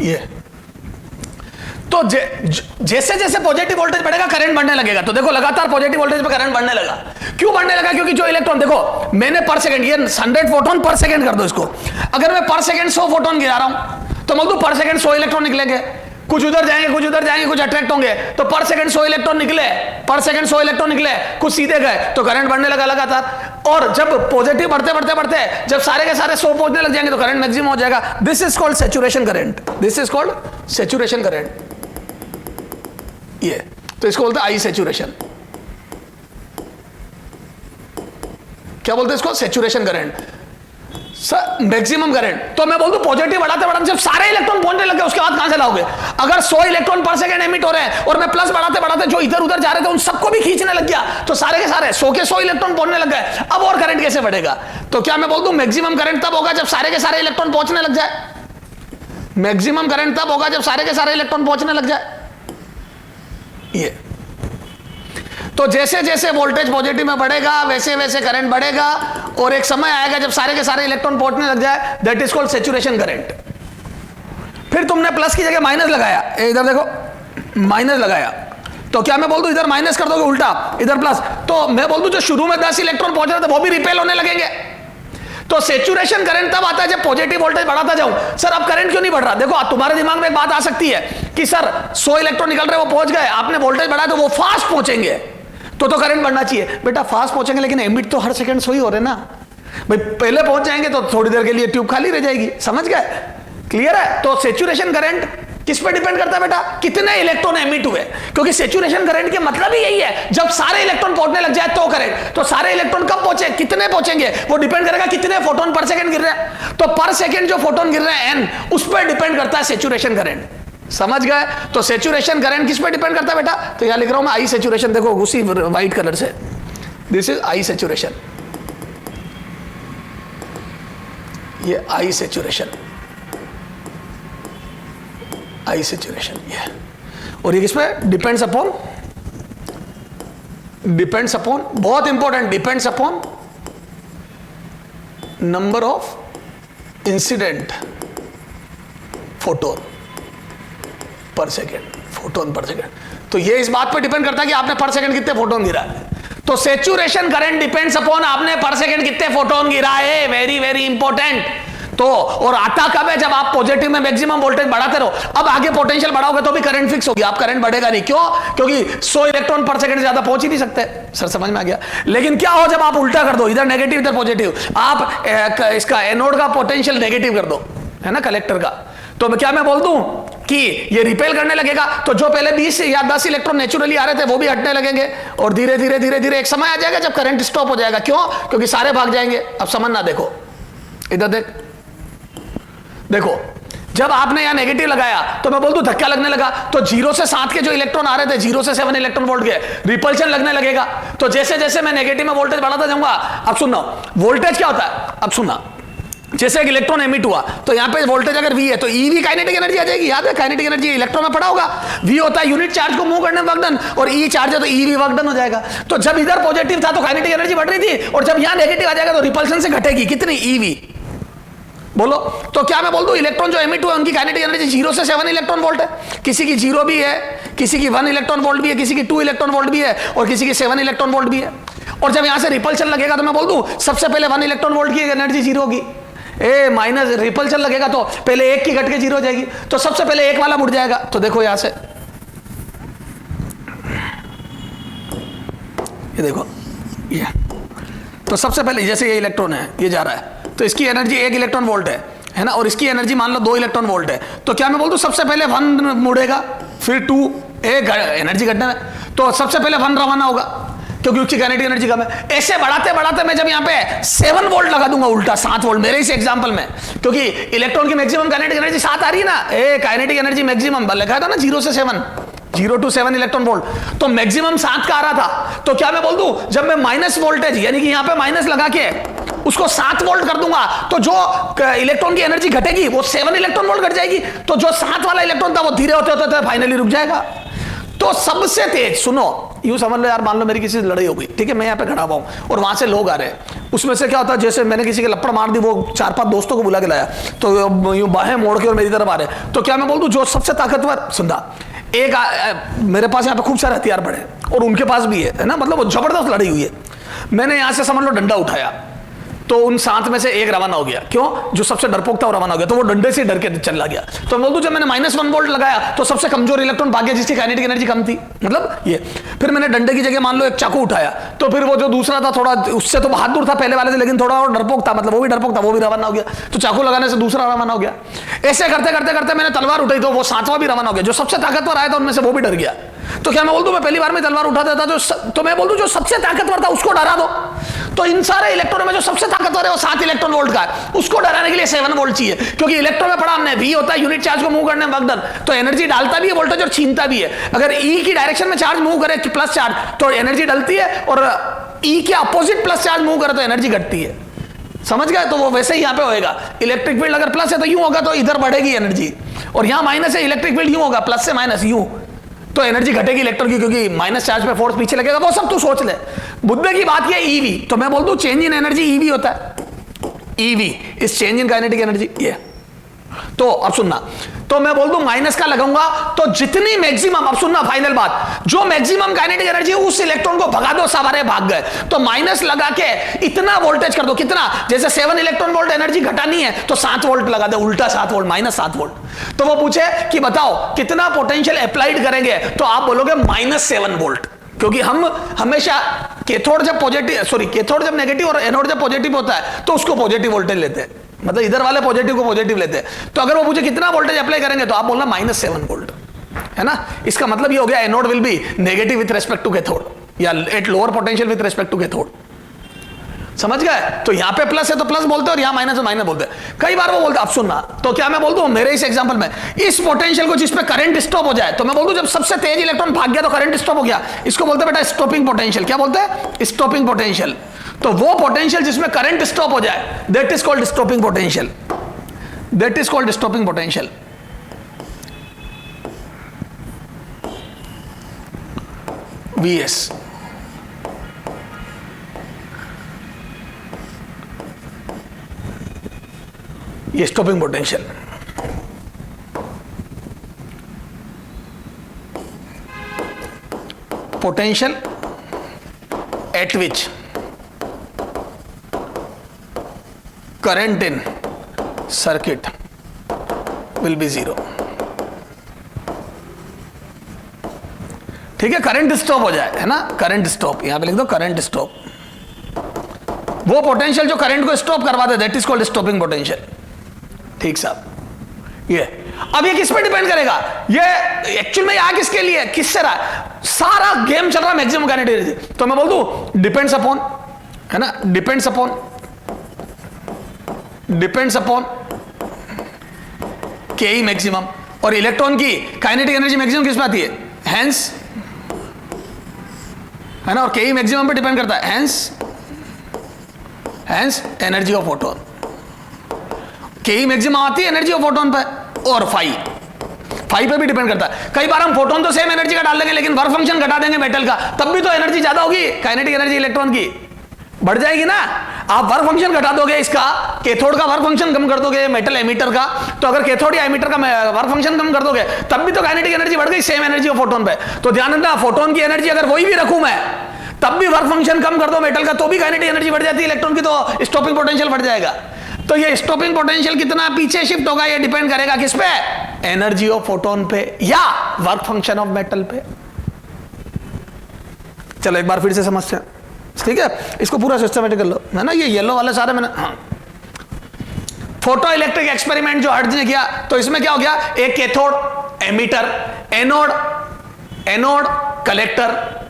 ये तो जैसे जैसे पॉजिटिव वोल्टेज बढ़ेगा करंट बढ़ने लगेगा। तो देखो लगातार पॉजिटिव वोल्टेज पे करंट बढ़ने लगा। क्यों बढ़ने लगा? क्योंकि जो इलेक्ट्रॉन, देखो मैंने पर सेकंड, ये 100 फोटोन पर सेकंड कर दो इसको। अगर मैं पर सेकंड 100 फोटोन गिरा रहा हूं तो मतलब पर सेकंड 100 इलेक्ट्रॉन निकलेंगे, कुछ उधर जाएंगे, कुछ उधर जाएंगे, कुछ अट्रैक्ट होंगे। तो पर सेकंड 100 इलेक्ट्रॉन निकले, पर सेकंड 100 इलेक्ट्रॉन निकले, कुछ सीधे गए तो करंट बढ़ने लगा लगातार। और जब पॉजिटिव बढ़ते बढ़ते बढ़ते जब सारे के सारे 100 पहुंचने लग जाएंगे तो करंट मैक्सिमम हो जाएगा। This is called saturation current, this is called saturation current. ये तो इसको बोलते हैं आई सैचुरेशन। क्या बोलते हैं इसको? Saturation current, maximum current. तो मैं बोल दूं पॉजिटिव बढ़ाते बढ़ाते जब सारे इलेक्ट्रॉन पहुंचने लगे उसके बाद कहां से लाओगे? अगर 100 इलेक्ट्रॉन पर सेकंड एमिट हो रहे हैं और मैं प्लस बढ़ाते बढ़ाते जो इधर उधर जा रहे थे उन सबको भी खींचने लग गया तो सारे के सारे 100 के 100 इलेक्ट्रॉन पहुंचने लग गए। अब और करंट कैसे बढ़ेगा? तो क्या मैं बोल दूं मैक्सिमम करंट तब होगा जब सारे के सारे इलेक्ट्रॉन पहुंचने लग जाए। मैक्सिमम करंट तब होगा जब सारे के सारे इलेक्ट्रॉन पहुंचने लग जाए। ये तो जैसे जैसे वोल्टेज पॉजिटिव में बढ़ेगा वैसे वैसे करंट बढ़ेगा और एक समय आएगा जब सारे के सारे इलेक्ट्रॉन पहुंचने लग जाए, that is called saturation current. फिर तुमने प्लस की जगह माइनस लगाया, इधर देखो माइनस लगाया, तो क्या मैं बोल दूं इधर माइनस कर दोगे उल्टा, इधर प्लस, तो मैं बोल दूं जो शुरू में 10 इलेक्ट्रॉन पहुंच रहे थे वो भी रिपेल होने लगेंगे। तो सैचुरेशन करंट तब आता है जब पॉजिटिव वोल्टेज बढ़ाता जाऊं। सर अब करंट क्यों नहीं बढ़ रहा? देखो तुम्हारे दिमाग में एक बात आ सकती है कि सर 100 इलेक्ट्रॉन निकल रहे वो पहुंच गए, आपने वोल्टेज बढ़ाया तो वो फास्ट पहुंचेंगे तो करंट बढ़ना चाहिए। बेटा फास्ट पहुंचेंगे लेकिन एमिट तो हर सेकंड 100 ही हो रहे ना भाई, पहले पहुंच जाएंगे तो थोड़ी देर के लिए ट्यूब खाली रह जाएगी। समझ गए? क्लियर है? तो सैचुरेशन करंट किस पे डिपेंड करता है बेटा? कितने इलेक्ट्रॉन एमिट हुए, क्योंकि सैचुरेशन करंट के मतलब ही यही है जब सारे इलेक्ट्रॉन पहुंचने लग जाए तो करंट। तो सारे इलेक्ट्रॉन कब पहुंचे, कितने पहुंचेंगे, वो डिपेंड करेगा कितने फोटोन पर सेकंड गिर रहे हैं। तो पर सेकंड जो फोटोन गिर रहे हैं n, उस पर डिपेंड करता है सैचुरेशन करंट। समझ गए? तो सैचुरेशन करंट किस पे डिपेंड करता है बेटा? तो यहां लिख रहा हूं मैं आई सैचुरेशन, देखो उसी व्हाइट कलर से, दिस इज आई सैचुरेशन, ये आई सैचुरेशन, आई सैचुरेशन ये। और ये किस पे डिपेंड्स अपॉन, डिपेंड्स अपॉन, बहुत important, depends upon number of incident photon per second, photon per second. तो ये इस बात पे डिपेंड करता है कि आपने पर सेकेंड कितने फोटोन गिरा है। तो सैचुरेशन करंट डिपेंड्स अपॉन आपने पर सेकेंड कितने फोटोन गिरा है, वेरी वेरी इंपॉर्टेंट। तो और आता कब है, जब आप पॉजिटिव में मैक्सिमम वोल्टेज बढ़ाते रहो। अब आगे पोटेंशियल बढ़ाओगे तो भी करंट फिक्स होगी, आप करंट बढ़ेगा नहीं। क्यों? क्योंकि 100 इलेक्ट्रॉन पर सेकंड ज्यादा पहुंच ही नहीं सकते। सर समझ में आ गया? लेकिन क्या हो जब आप उल्टा कर दो, इधर नेगेटिव इधर पॉजिटिव, आप इसका एनोड का पोटेंशियल नेगेटिव कर दो, है ना, कलेक्टर का, तो क्या मैं बोल दूं कि ये रिपेल करने लगेगा, तो जो पहले 20 या 10 इलेक्ट्रॉन नेचुरली आ रहे थे वो भी हटने लगेंगे, और धीरे धीरे धीरे धीरे एक समय आ जाएगा जब करंट स्टॉप हो जाएगा। क्यों? क्योंकि सारे भाग जाएंगे। अब समझना, देखो इधर देखो, जब आपने यहां नेगेटिव लगाया तो मैं बोल दूं धक्का लगने लगा, तो 0 से 7 के जो इलेक्ट्रॉन आ रहे थे, 0 से 7 इलेक्ट्रॉन वोल्ट के रिपल्शन लगने लगेगा। तो जैसे जैसे मैं नेगेटिव में वोल्टेज बढ़ाता जाऊंगा, अब सुनो वोल्टेज क्या होता है, अब सुनना, जैसे एक इलेक्ट्रॉन एमिट हुआ तो यहां पे वोल्टेज अगर V है तो EV काइनेटिक एनर्जी आ जाएगी। याद है काइनेटिक एनर्जी इलेक्ट्रॉन में पड़ा होगा, V होता है यूनिट चार्ज को मूव करने में वर्क डन, और E चार्ज है तो EV वर्क डन हो जाएगा। तो जब इधर पॉजिटिव था तो काइनेटिक एनर्जी बढ़ रही थी, और जब यहां नेगेटिव आ जाएगा तो रिपल्शन से घटेगी कितनी, EV। बोलो तो क्या मैं बोल दूं इलेक्ट्रॉन जो एमिट हुआ उनकी काइनेटिक एनर्जी 0 से 7 इलेक्ट्रॉन वोल्ट है। किसी की 0 भी है, किसी की 1 इलेक्ट्रॉन वोल्ट भी है, किसी की 2 इलेक्ट्रॉन वोल्ट भी है, और किसी की 7 इलेक्ट्रॉन वोल्ट भी है। और जब यहां से रिपल्शन लगेगा तो मैं बोल दूं सबसे पहले 1 इलेक्ट्रॉन वोल्ट की एनर्जी 0 होगी, माइनस रिपल्शन लगेगा तो पहले 1 की घट के 0 हो जाएगी, तो सबसे पहले 1 वाला मुड़ जाएगा। तो देखो यहां से ये देखो, ये तो सबसे पहले जैसे ये इलेक्ट्रॉन है ये जा रहा है, तो इसकी एनर्जी 1 इलेक्ट्रॉन वोल्ट है ना, और इसकी एनर्जी मान लो 2 इलेक्ट्रॉन वोल्ट है। तो क्या मैं बोल दूं सबसे पहले 1 मुड़ेगा, फिर 2, एनर्जी घटना है, तो सबसे पहले 1 रवाना होगा क्योंकि उसकी काइनेटिक एनर्जी कम है। ऐसे बढ़ाते बढ़ाते मैं जब यहाँ पे 7 वोल्ट लगा दूंगा उल्टा 7 वोल्ट मेरे इस एग्जांपल में, क्योंकि इलेक्ट्रॉन की मैक्सिमम काइनेटिक एनर्जी 7 आ रही है ना, काइनेटिक एनर्जी मैक्सिमम लिखा था ना 0 से 7, 0 to 7 इलेक्ट्रॉन वोल्ट, तो मैक्सिमम 7 का आ रहा था। तो क्या मैं बोल दूं जब मैं माइनस वोल्टेज यानी कि यहां पे माइनस लगा के उसको 7 वोल्ट कर दूंगा तो जो इलेक्ट्रॉन की एनर्जी घटेगी वो 7 इलेक्ट्रॉन वोल्ट घट जाएगी, तो जो 7 वाला इलेक्ट्रॉन था वो धीरे होते होते फाइनली रुक जाएगा। तो सबसे तेज, सुनो यूं समझ लो यार, मान लो मेरी किसी से लड़ाई हो गई, ठीक है, मैं यहाँ पे खड़ा हुआ हूं और वहां से लोग आ रहे हैं, उसमें से क्या होता है जैसे मैंने किसी के लपड़ मार दी, वो 4-5 दोस्तों को बुला के लाया, तो यूं बाहें मोड़ के और मेरी तरफ आ रहे, तो क्या मैं बोल दूं जो सबसे ताकतवर, सुनना, एक मेरे पास यहाँ पे खूब सारे हथियार पड़े और उनके पास भी है ना, मतलब वो जबरदस्त लड़ाई हुई है, मैंने यहां से समझ लो डंडा उठाया तो उन 7 में से एक रवाना हो गया। क्यों? जो सबसे डरपोक था वो रवाना हो गया, तो वो डंडे से डर के चला गया। तो बोल दूं जब मैंने -1 वोल्ट लगाया तो सबसे कमजोर इलेक्ट्रॉन भाग गया जिसकी काइनेटिक एनर्जी कम थी, मतलब ये। फिर मैंने डंडे की जगह मान लो एक चाकू उठाया, तो फिर वो जो दूसरा था थोड़ा उससे तो बहुत दूर था पहले वाले से, लेकिन थोड़ा और डरपोक था, मतलब वो भी डरपोक था, वो भी रवाना हो गया, तो चाकू लगाने से दूसरा रवाना हो गया। ऐसे करते करते करते मैंने तलवार उठाई तो वो 7वां भी रवाना हो गया, जो सबसे ताकतवर आया था उनमें से वो भी डर गया। तो क्या मैं बोल दूं मैं पहली बार में तलवार उठा देता तो मैं बोल दूं जो सबसे ताकतवर था उसको डरा दो, तो इन सारे इलेक्ट्रॉनों में जो सबसे ताकतवर है वो 7 इलेक्ट्रॉन वोल्ट का है, उसको डराने के लिए 7 वोल्ट चाहिए, क्योंकि इलेक्ट्रॉन में पढ़ा हमने V होता है यूनिट चार्ज को मूव करने में वर्क डन, तो एनर्जी डालता भी है वोल्टेज और छीनता भी है। अगर E की डायरेक्शन में चार्ज मूव करे प्लस चार्ज तो एनर्जी डलती है, और E के अपोजिट प्लस चार्ज मूव करे तो एनर्जी घटती है। समझ गए? तो वो वैसे ही यहां पे होएगा, इलेक्ट्रिक फील्ड अगर प्लस है तो यूं होगा तो इधर बढ़ेगी एनर्जी, और यहां माइनस है इलेक्ट्रिक फील्ड यूं होगा, प्लस से माइनस यूं, तो एनर्जी घटेगी इलेक्ट्रॉन की, क्योंकि माइनस चार्ज पे फोर्स पीछे लगेगा, वो सब तू सोच ले। मुद्दे की बात ये ईवी, तो मैं बोल दूं चेंज इन एनर्जी ईवी होता है, EV is change in kinetic energy. ये तो अब सुनना, तो मैं बोल दूं माइनस का लगाऊंगा तो जितनी मैक्सिमम, अब सुनना फाइनल बात, जो मैक्सिमम काइनेटिक एनर्जी उस इलेक्ट्रॉन को भगा दो, सारे भाग गए, तो माइनस लगा के इतना वोल्टेज कर दो, कितना, जैसे 7 इलेक्ट्रॉन वोल्ट एनर्जी घटानी है तो 7 वोल्ट लगा दे, उल्टा 7 वोल्ट, -7 वोल्ट। तो वो पूछे कि बताओ कितना पोटेंशियल अप्लाइड करेंगे, तो आप बोलोगे -7 वोल्ट, क्योंकि हम हमेशा कैथोड जब पॉजिटिव, सॉरी कैथोड जब नेगेटिव और एनोड जब पॉजिटिव होता है तो उसको पॉजिटिव वोल्टेज लेते हैं, मतलब इधर वाले पॉजिटिव को पॉजिटिव लेते हैं। तो अगर वो पूछे कितना वोल्टेज अप्लाई करेंगे तो आप बोलना -7 वोल्ट, है ना। इसका मतलब ये हो गया anode will be negative with respect to cathode, या at lower potential with respect to cathode. समझ गए? तो यहां पे प्लस है तो प्लस बोलते हैं और यहां माइनस है माइनस बोलते हैं। कई बार वो बोलते हैं, अब सुनना, तो क्या मैं बोल दूं मेरे इस एग्जांपल में इस पोटेंशियल को जिसपे करंट स्टॉप हो जाए, तो मैं बोल दूं जब सबसे तेज इलेक्ट्रॉन भाग गया तो करंट स्टॉप हो गया, इसको बोलते हैं बेटा स्टॉपिंग पोटेंशियल। क्या बोलते हैं? Stopping potential. तो वो पोटेंशियल जिसमें करंट स्टॉप हो जाए that is called stopping potential, that is called stopping potential. VS ये stopping potential. Potential at which current in circuit will be 0। ठीक है, करंट स्टॉप हो जाए, है ना, करंट स्टॉप, यहां पे लिख दो करंट स्टॉप। वो पोटेंशियल जो करंट को स्टॉप करवा दे, that is called stopping potential. ठीक साहब, ये अब ये किस पे डिपेंड करेगा, ये एक्चुअल में यहां किसके लिए, किससे रहा, सारा गेम चल रहा मैक्सिमम काइनेटिक एनर्जी। तो मैं बोल दूं डिपेंड्स अपॉन, है ना, डिपेंड्स अपॉन के ई मैक्सिमम। और इलेक्ट्रॉन की काइनेटिक एनर्जी मैक्सिमम किस पे आती है, हेंस, है ना, और के ई मैक्सिमम पे डिपेंड करता है, हेंस एनर्जी ऑफ फोटोन। के ई मैक्सिमम आती है एनर्जी ऑफ फोटोन पे, और फाई पे भी डिपेंड करता है। कई बार हम फोटोन तो सेम एनर्जी का डाल देंगे, लेकिन वर्क फंक्शन घटा देंगे मेटल का, तब भी तो एनर्जी ज्यादा होगी, काइनेटिक एनर्जी इलेक्ट्रॉन की बढ़ जाएगी ना। आप वर्क फंक्शन घटा दोगे, इसका कैथोड का वर्क फंक्शन कम कर दोगे, मेटल एमिटर का, तो अगर कैथोड या एमिटर का वर्क फंक्शन कम कर दोगे, तब भी तो काइनेटिक एनर्जी बढ़ गई, सेम एनर्जी ऑफ फोटोन पे। तो ध्यान रखना, फोटोन की एनर्जी अगर वही भी रखूं मैं, तब भी वर्क फंक्शन कम कर दो मेटल का, तो भी काइनेटिक एनर्जी बढ़ जाती है, इलेक्ट्रॉन की तो स्टॉपिंग पोटेंशियल बढ़ जाएगा। तो ये स्टॉपिंग पोटेंशियल कितना पीछे शिफ्ट होगा, ये डिपेंड करेगा किस पे, एनर्जी ऑफ फोटोन पे या वर्क फंक्शन ऑफ मेटल पे। चलो एक बार फिर से समझते हैं, ठीक है, इसको पूरा सिस्टमेटिक कर लो, है ना। ये येलो वाले सारे मैंने, हाँ, फोटो इलेक्ट्रिक एक्सपेरिमेंट जो हर्ट्ज ने किया, तो इसमें क्या हो गया, एक कैथोड, एमिटर, एनोड, कलेक्टर।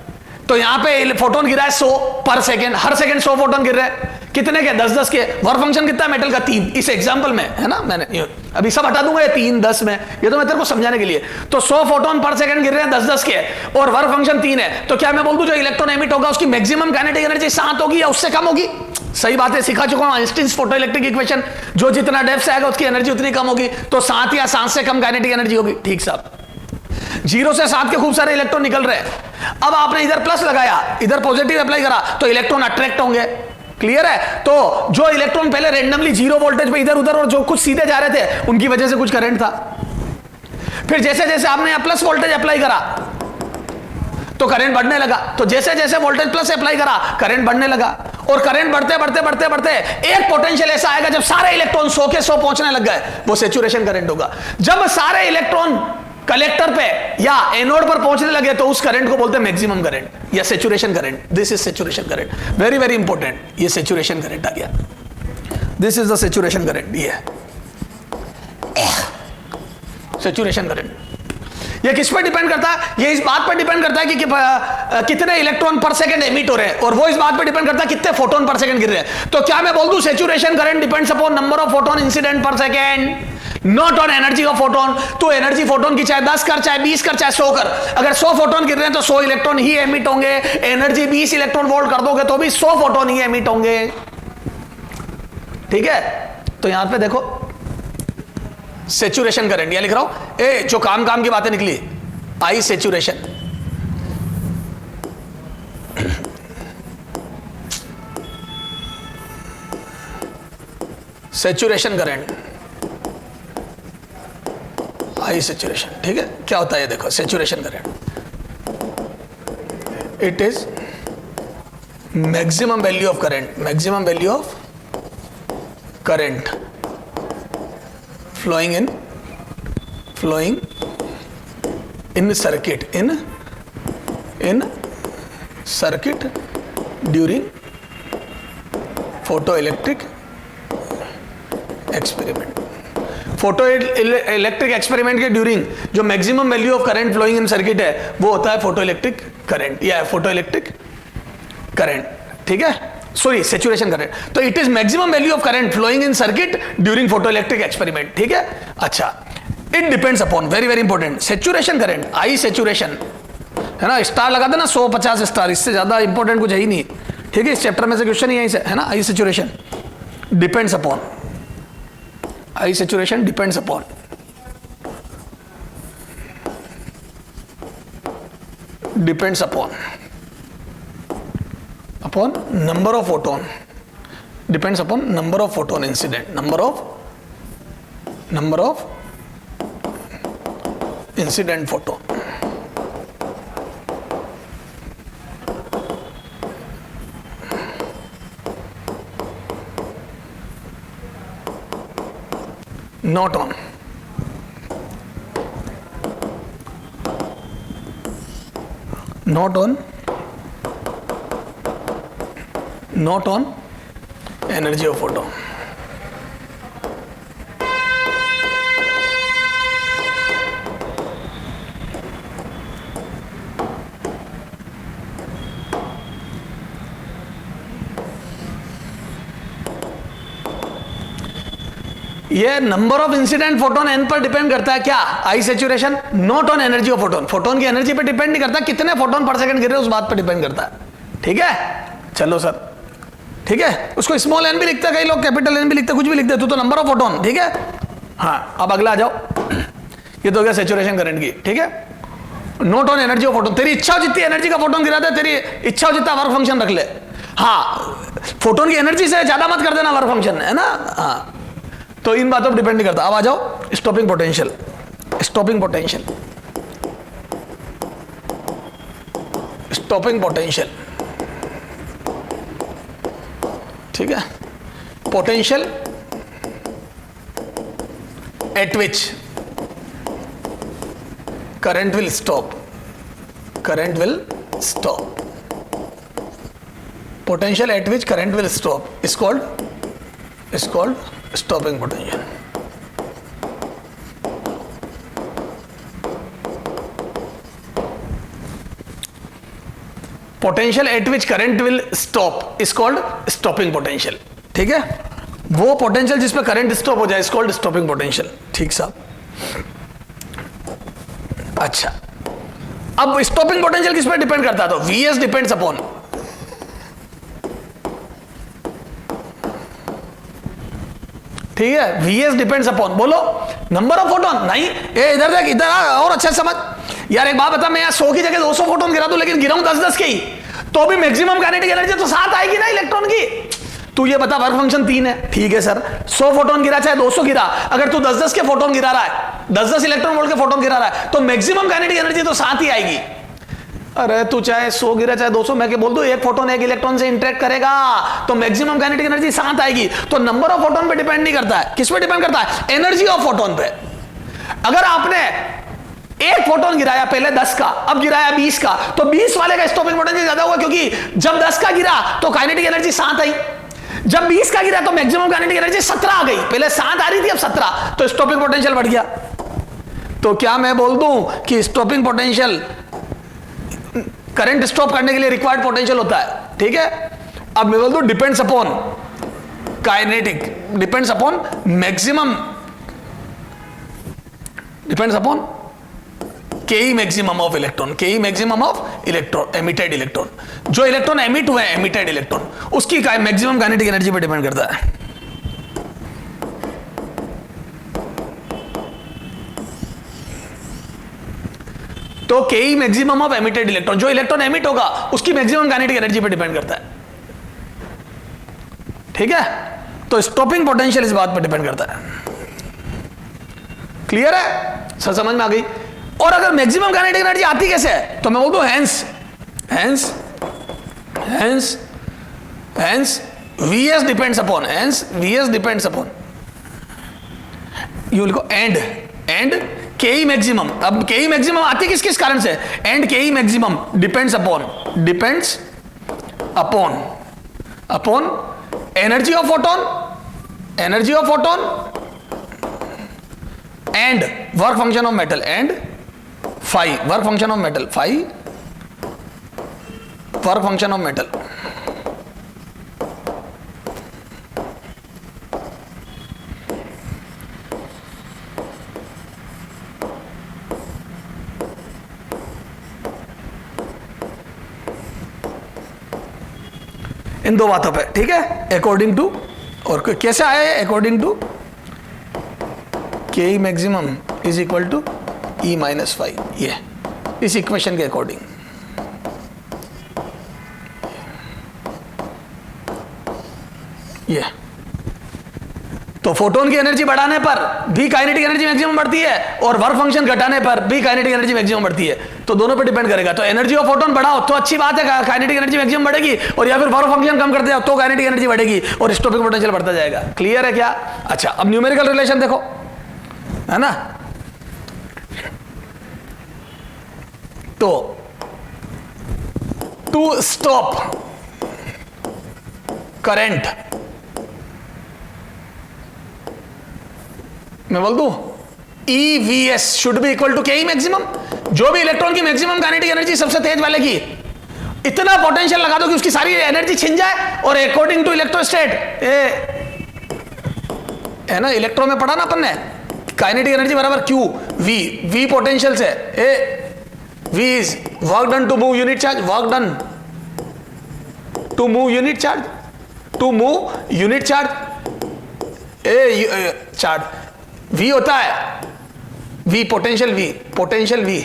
तो यहां पे फोटोन गिरा है 100 पर सेकेंड, हर सेकेंड 100 फोटोन गिर रहे हैं, कितने के, 10-10 के। वर्क फंक्शन कितना है मेटल का, 3 इस एग्जांपल में, है ना। मैंने अभी सब हटा दूंगा, ये 3-10 में, ये तो मैं तेरे को समझाने के लिए। तो 100 फोटोन पर सेकंड गिर रहे हैं 10-10 के, और वर्क फंक्शन 3 है। तो क्या मैं बोल दूं जो इलेक्ट्रॉन एमिट होगा उसकी मैक्सिमम काइनेटिक एनर्जी 7 होगी या उससे कम होगी? सही बात है, सिखा चुका हूं आइंस्टीन्स फोटो इलेक्ट्रिक इक्वेशन, जो जितना डेप्थ से आएगा उसकी एनर्जी उतनी कम होगी, तो 7 या 7 से कम काइनेटिक एनर्जी होगी। ठीक साहब, 0 से 7 के खूब सारे इलेक्ट्रॉन निकल रहे हैं। अब आपने इधर प्लस लगाया, इधर पॉजिटिव अप्लाई करा, तो इलेक्ट्रॉन अट्रैक्ट होंगे। क्लियर है? तो जो इलेक्ट्रॉन पहले रेंडमली 0 वोल्टेज पे इधर उधर और जो कुछ सीधे जा रहे थे, उनकी वजह से कुछ करंट था। फिर जैसे जैसे आपने यहां प्लस वोल्टेज अप्लाई करा तो करंट बढ़ने लगा, तो जैसे जैसे वोल्टेज प्लस अप्लाई करा करंट बढ़ने लगा, और करंट बढ़ते बढ़ते बढ़ते बढ़ते एक पोटेंशियल ऐसा आएगा जब सारे इलेक्ट्रॉन 100 के 100 पहुंचने लग गए, वो सैचुरेशन करंट होगा। जब सारे इलेक्ट्रॉन कलेक्टर पे या एनोड पर पहुंचने लगे तो उस करंट को बोलते हैं मैक्सिमम करंट या saturation current. This is saturation current, very very important. ये सैचुरेशन करंट आ गया, this is the saturation current. ये सैचुरेशन करंट ये किस पर डिपेंड करता है? ये इस बात पर डिपेंड करता है कि कितने इलेक्ट्रॉन पर सेकंड एमिट हो रहे हैं, और वो इस बात पर डिपेंड करता है कितने फोटोन पर सेकंड गिर रहे हैं। तो क्या मैं बोल दूं saturation current depends upon number of photon incident per second, not on energy of photon. तो एनर्जी फोटोन की चाहे 10 कर, चाहे 20 कर, चाहे 100 कर, अगर 100 फोटोन गिर रहे हैं तो 100 इलेक्ट्रॉन ही एमिट होंगे। एनर्जी 20 इलेक्ट्रॉन वोल्ट कर दोगे तो भी 100 फोटोन ही एमिट होंगे। ठीक है, तो यहां पे देखो सैचुरेशन करंट, यह लिख रहा हूं, ए जो काम काम की बातें निकली, I saturation, saturation current, I saturation. ठीक है, क्या होता है ये देखो, saturation current, it is maximum value of current, maximum value of current flowing in circuit during photoelectric experiment। Photo electric experiment के ड्यूरिंग जो maximum value of current flowing in circuit है वो होता है फोटो इलेक्ट्रिक करंट या photoelectric current. ठीक है, sorry saturation current. तो it is maximum value of current flowing in circuit during photo electric experiment. ठीक है, अच्छा, it depends upon, very very important, saturation current, I saturation, है ना, star लगा देना 150 स्टार, इससे ज्यादा इंपॉर्टेंट कुछ है ही नहीं। ठीक है, इस चैप्टर में से क्वेश्चन ही यहीं से है ना। I saturation depends upon, I saturation depends upon upon number of photon, depends upon number of photon incident, number of incident photon। Not on, not on, not on energy of photon. ये number of incident photon N पर depend करता है क्या? I saturation, not on energy of photon. Photon की energy पे depend नहीं करता, कितने फोटोन पर सेकंड गिर रहे उस बात पर डिपेंड करता है। ठीक है, चलो सर, ठीक है, उसको स्मॉल एन भी लिखते हैं कई लोग, कैपिटल एन भी लिखते, कुछ भी लिखते, तो नंबर ऑफ फोटोन। ठीक है, हाँ, अब अगला आ जाओ। ये तो हो गया सैचुरेशन करंट की। ठीक है, not on energy of photon, तेरी इच्छा हो जितनी एनर्जी का फोटोन गिरा दे, तेरी इच्छा हो जितना वर्क फंक्शन रख ले। हाँ, फोटोन की एनर्जी से ज्यादा मत कर देना वर्क फंक्शन, है ना। हाँ, तो इन बातों पर डिपेंड नहीं करता। अब आ जाओ stopping potential. Stopping potential, stopping potential, ठीक है, potential at which current will stop, current will stop, potential at which current will stop is called stopping potential. Potential at which current will stop is called stopping potential. ठीक है, वो potential जिसपे current stop हो जाए is called stopping potential. ठीक साहब, अच्छा, अब स्टॉपिंग पोटेंशियल किस पे डिपेंड करता है? तो Vs डिपेंड्स अपॉन, ठीक है, Vs डिपेंड्स अपॉन, बोलो नंबर ऑफ फोटोन। नहीं, ए इधर देख, इधर आ और अच्छे समझ यार। एक बात बता, मैं 100 की जगह 200 फोटोन गिरा दूं, लेकिन गिराऊं 10-10 के ही, तो भी मैक्सिमम काइनेटिक एनर्जी तो 7 आएगी ना इलेक्ट्रॉन की। तू ये बता, वर्क फंक्शन 3 है, ठीक है सर, 100 फोटोन गिरा चाहे 200 गिरा, अगर तू 10-10 के फोटोन गिरा रहा है, 10-10 इलेक्ट्रॉन वोल्ट के फोटोन गिरा रहा है, तो मैक्सिमम काइनेटिक एनर्जी तो 7 ही आएगी। अरे तू चाहे 100 गिरा चाहे 200, मैं क्या बोल दूं, एक फोटोन एक इलेक्ट्रॉन से इंटरेक्ट करेगा तो मैक्सिमम काइनेटिक एनर्जी 7 आएगी। तो नंबर ऑफ फोटोन पे डिपेंड नहीं करता है, किस पे डिपेंड करता है? एनर्जी ऑफ फोटोन पे। अगर आपने एक फोटोन गिराया पहले 10 का, अब गिराया 20 का, तो 20 वाले का स्टॉपिंग पोटेंशियल ज्यादा हुआ, क्योंकि जब 10 का गिरा तो काइनेटिक एनर्जी 7 आई, जब 20 का गिरा तो मैक्सिमम काइनेटिक एनर्जी 17 आ गई। पहले 7 आ रही थी, अब 17, तो स्टॉपिंग पोटेंशियल बढ़ गया। तो क्या मैं बोल दूं कि स्टॉपिंग पोटेंशियल करंट स्टॉप करने के लिए रिक्वायर्ड पोटेंशियल होता है? ठीक है, अब मैं बोल दूं depends upon kinetic, depends upon maximum, depends upon Ke maximum of electron, Ke maximum of electron, emitted electron, जो इलेक्ट्रॉन एमिट हुए हैं, एमिटेड इलेक्ट्रॉन, उसकी मैक्सिमम काइनेटिक एनर्जी पर डिपेंड करता है। तो Ke maximum of emitted electron, जो electron emit होगा उसकी मैक्सिमम काइनेटिक एनर्जी पर डिपेंड करता है। ठीक है, तो स्टॉपिंग पोटेंशियल इस बात पर डिपेंड करता है। क्लियर है सर, समझ में आ गई? और अगर मैक्सिमम काइनेटिक एनर्जी आती कैसे है? तो मैं बोल दूं hence Vs depends upon, hence Vs depends upon, you लिखो एंड Ke मैक्सिमम। अब Ke मैक्सिमम आती किस किस कारण से? And Ke maximum depends upon energy of photon and work function of metal, and phi work function of metal, phi work function of metal. इन दो बातों पे, ठीक है, अकॉर्डिंग टू, और कैसे आया है? According to Ke maximum is equal to E minus five, ये इस इक्वेशन के अकॉर्डिंग। ये तो फोटोन की एनर्जी बढ़ाने पर भी काइनेटिक एनर्जी मैक्सिमम बढ़ती है, और वर्क फंक्शन घटाने पर भी काइनेटिक एनर्जी मैक्सिमम बढ़ती है। तो दोनों पे डिपेंड करेगा। तो एनर्जी ऑफ फोटोन बढ़ाओ तो अच्छी बात है, काइनेटिक एनर्जी मैक्सिमम बढ़ेगी, और या फिर वर्क फंक्शन कम करते हो तो काइनेटिक एनर्जी बढ़ेगी और स्टॉपिंग पोटेंशियल बढ़ता जाएगा। क्लियर है क्या? अच्छा, अब न्यूमेरिकल रिलेशन देखो, है ना। तो टू स्टॉप करंट, मैं बोल दूं EVS should be equal to KE maximum. जो भी इलेक्ट्रॉन की मैक्सिमम काइनेटिक एनर्जी सबसे तेज वाले की, इतना पोटेंशियल लगा दो कि उसकी सारी एनर्जी छिन जाए, और अकॉर्डिंग टू इलेक्ट्रोस्टेट है ना, इलेक्ट्रो में पढ़ा ना अपन ने, काइनेटिक एनर्जी बराबर Q V पोटेंशियल से V is work done to move unit charge, work done to move unit charge, to move unit charge, charge V होता है V पोटेंशियल V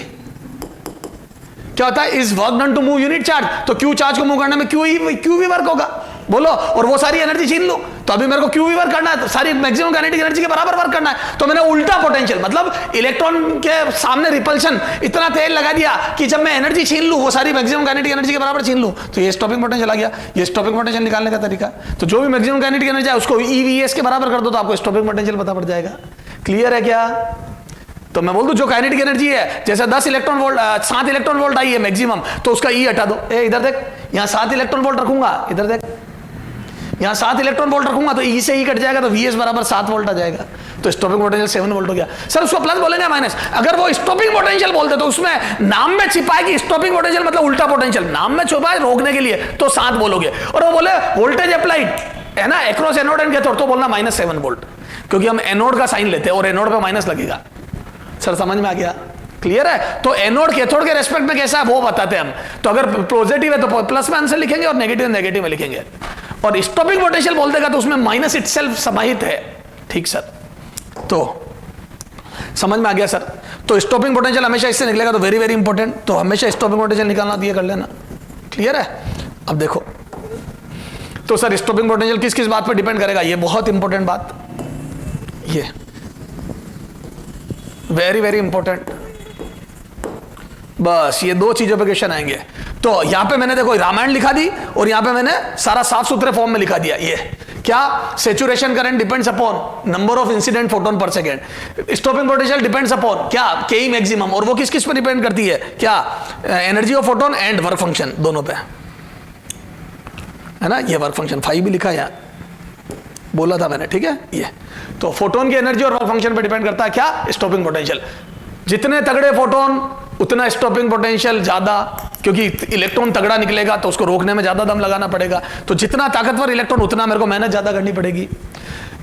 क्या होता है, is work done to move unit charge. तो Q charge को move करने में Q भी वर्क होगा, बोलो, और वो सारी एनर्जी छीन लो, तो अभी मेरे को Q भी वर्क करना है, तो सारी मैक्सिमम काइनेटिक एनर्जी के बराबर वर्क करना है। तो मैंने उल्टा पोटेंशियल, मतलब इलेक्ट्रॉन के सामने रिपल्शन इतना तेज लगा दिया कि जब मैं एनर्जी छीन लूं वो सारी मैक्सिमम काइनेटिक एनर्जी के बराबर छीन लूं, तो ये स्टॉपिंग पोटेंशियल आ गया। ये स्टॉपिंग पोटेंशियल निकालने का तरीका। तो जो भी मैक्सिमम काइनेटिक एनर्जी है उसको EVS के बराबर कर दो, तो आपको स्टॉपिंग पोटेंशियल पता पड़ जाएगा। क्लियर है क्या? तो मैं बोल दूं जो काइनेटिक एनर्जी है, जैसे 7 इलेक्ट्रॉन वोल्ट आई है मैक्सिमम, तो उसका E हटा दो। इधर देख, यहां 7 इलेक्ट्रॉन वोल्ट रखूंगा, इधर देख, यहां 7 इलेक्ट्रॉन वोल्ट रखूंगा तो E से E कट जाएगा, तो VS बराबर 7 वोल्ट आ जाएगा। तो स्टॉपिंग पोटेंशियल 7 वोल्ट हो गया। सर उसको प्लस बोलेंगे माइनस? अगर वो स्टॉपिंग पोटेंशियल बोलते तो उसमें नाम में छिपा है कि स्टॉपिंग पोटेंशियल मतलब उल्टा पोटेंशियल, नाम में छुपा है रोकने के लिए, तो 7 बोलोगे। और वो बोले वोल्टेज अप्लाइड है ना अक्रॉस एनोड एंड कैथोड, तो बोलना -7 वोल्ट, क्योंकि हम एनोड का साइन लेते हैं और एनोड पे माइनस लगेगा। सर समझ में आ गया? क्लियर है? तो एनोड कैथोड के रेस्पेक्ट में कैसा है वो बताते हैं हम। तो अगर पॉजिटिव है तो प्लस में आंसर लिखेंगे और नेगेटिव में लिखेंगे। और स्टॉपिंग पोटेंशियल बोल देगा तो उसमें माइनस इटसेल्फ समाहित है। ठीक सर, तो समझ में आ गया सर। तो स्टॉपिंग पोटेंशियल हमेशा इससे निकलेगा, तो वेरी वेरी इंपॉर्टेंट। तो हमेशा स्टॉपिंग पोटेंशियल निकालना दिया कर लेना। क्लियर है? अब देखो, तो सर स्टॉपिंग पोटेंशियल किस किस बात पर डिपेंड करेगा? ये बहुत इंपॉर्टेंट बात, ये वेरी वेरी इंपॉर्टेंट। बस ये 2 चीजों पे क्वेश्चन आएंगे। तो यहां पे मैंने देखो रामायण लिखा दी, और यहां पे मैंने सारा साफ सुथरे फॉर्म में लिखा दिया। ये क्या? Saturation current depends upon number of incident photon per second. Stopping potential depends upon क्या? KE maximum. और वो किस किस पर डिपेंड करती है? क्या? Energy of photon and work function, दोनों पे है ना। ये वर्क फंक्शन 5 भी लिखा है, बोला था मैंने, ठीक है। ये तो फोटोन की एनर्जी और वर्क फंक्शन पे डिपेंड करता है क्या? Stopping potential. जितने तगड़े फोटोन उतना स्टॉपिंग पोटेंशियल ज्यादा, क्योंकि इलेक्ट्रॉन तगड़ा निकलेगा तो उसको रोकने में ज्यादा दम लगाना पड़ेगा। तो जितना ताकतवर इलेक्ट्रॉन उतना मेरे को मेहनत ज्यादा करनी पड़ेगी।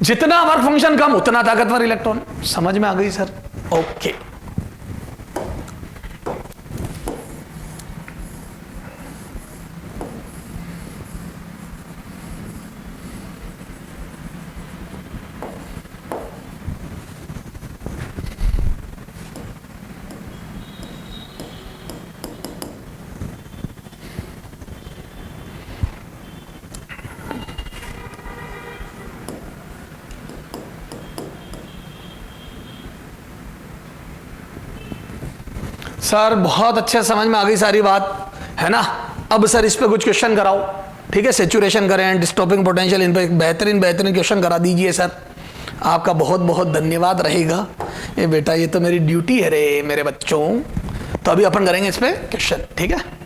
जितना वर्क फंक्शन कम उतना ताकतवर इलेक्ट्रॉन। समझ में आ गई सर? ओके। सर बहुत अच्छे समझ में आ गई सारी बात, है ना। अब सर इस पे कुछ क्वेश्चन कराओ, ठीक है। सेचुरेशन करंट, स्टॉपिंग पोटेंशियल, इन पे बेहतरीन क्वेश्चन करा दीजिए सर। आपका बहुत बहुत धन्यवाद रहेगा। ये बेटा ये तो मेरी ड्यूटी है रे मेरे बच्चों। तो अभी अपन करेंगे इस पे क्वेश्चन, ठीक है।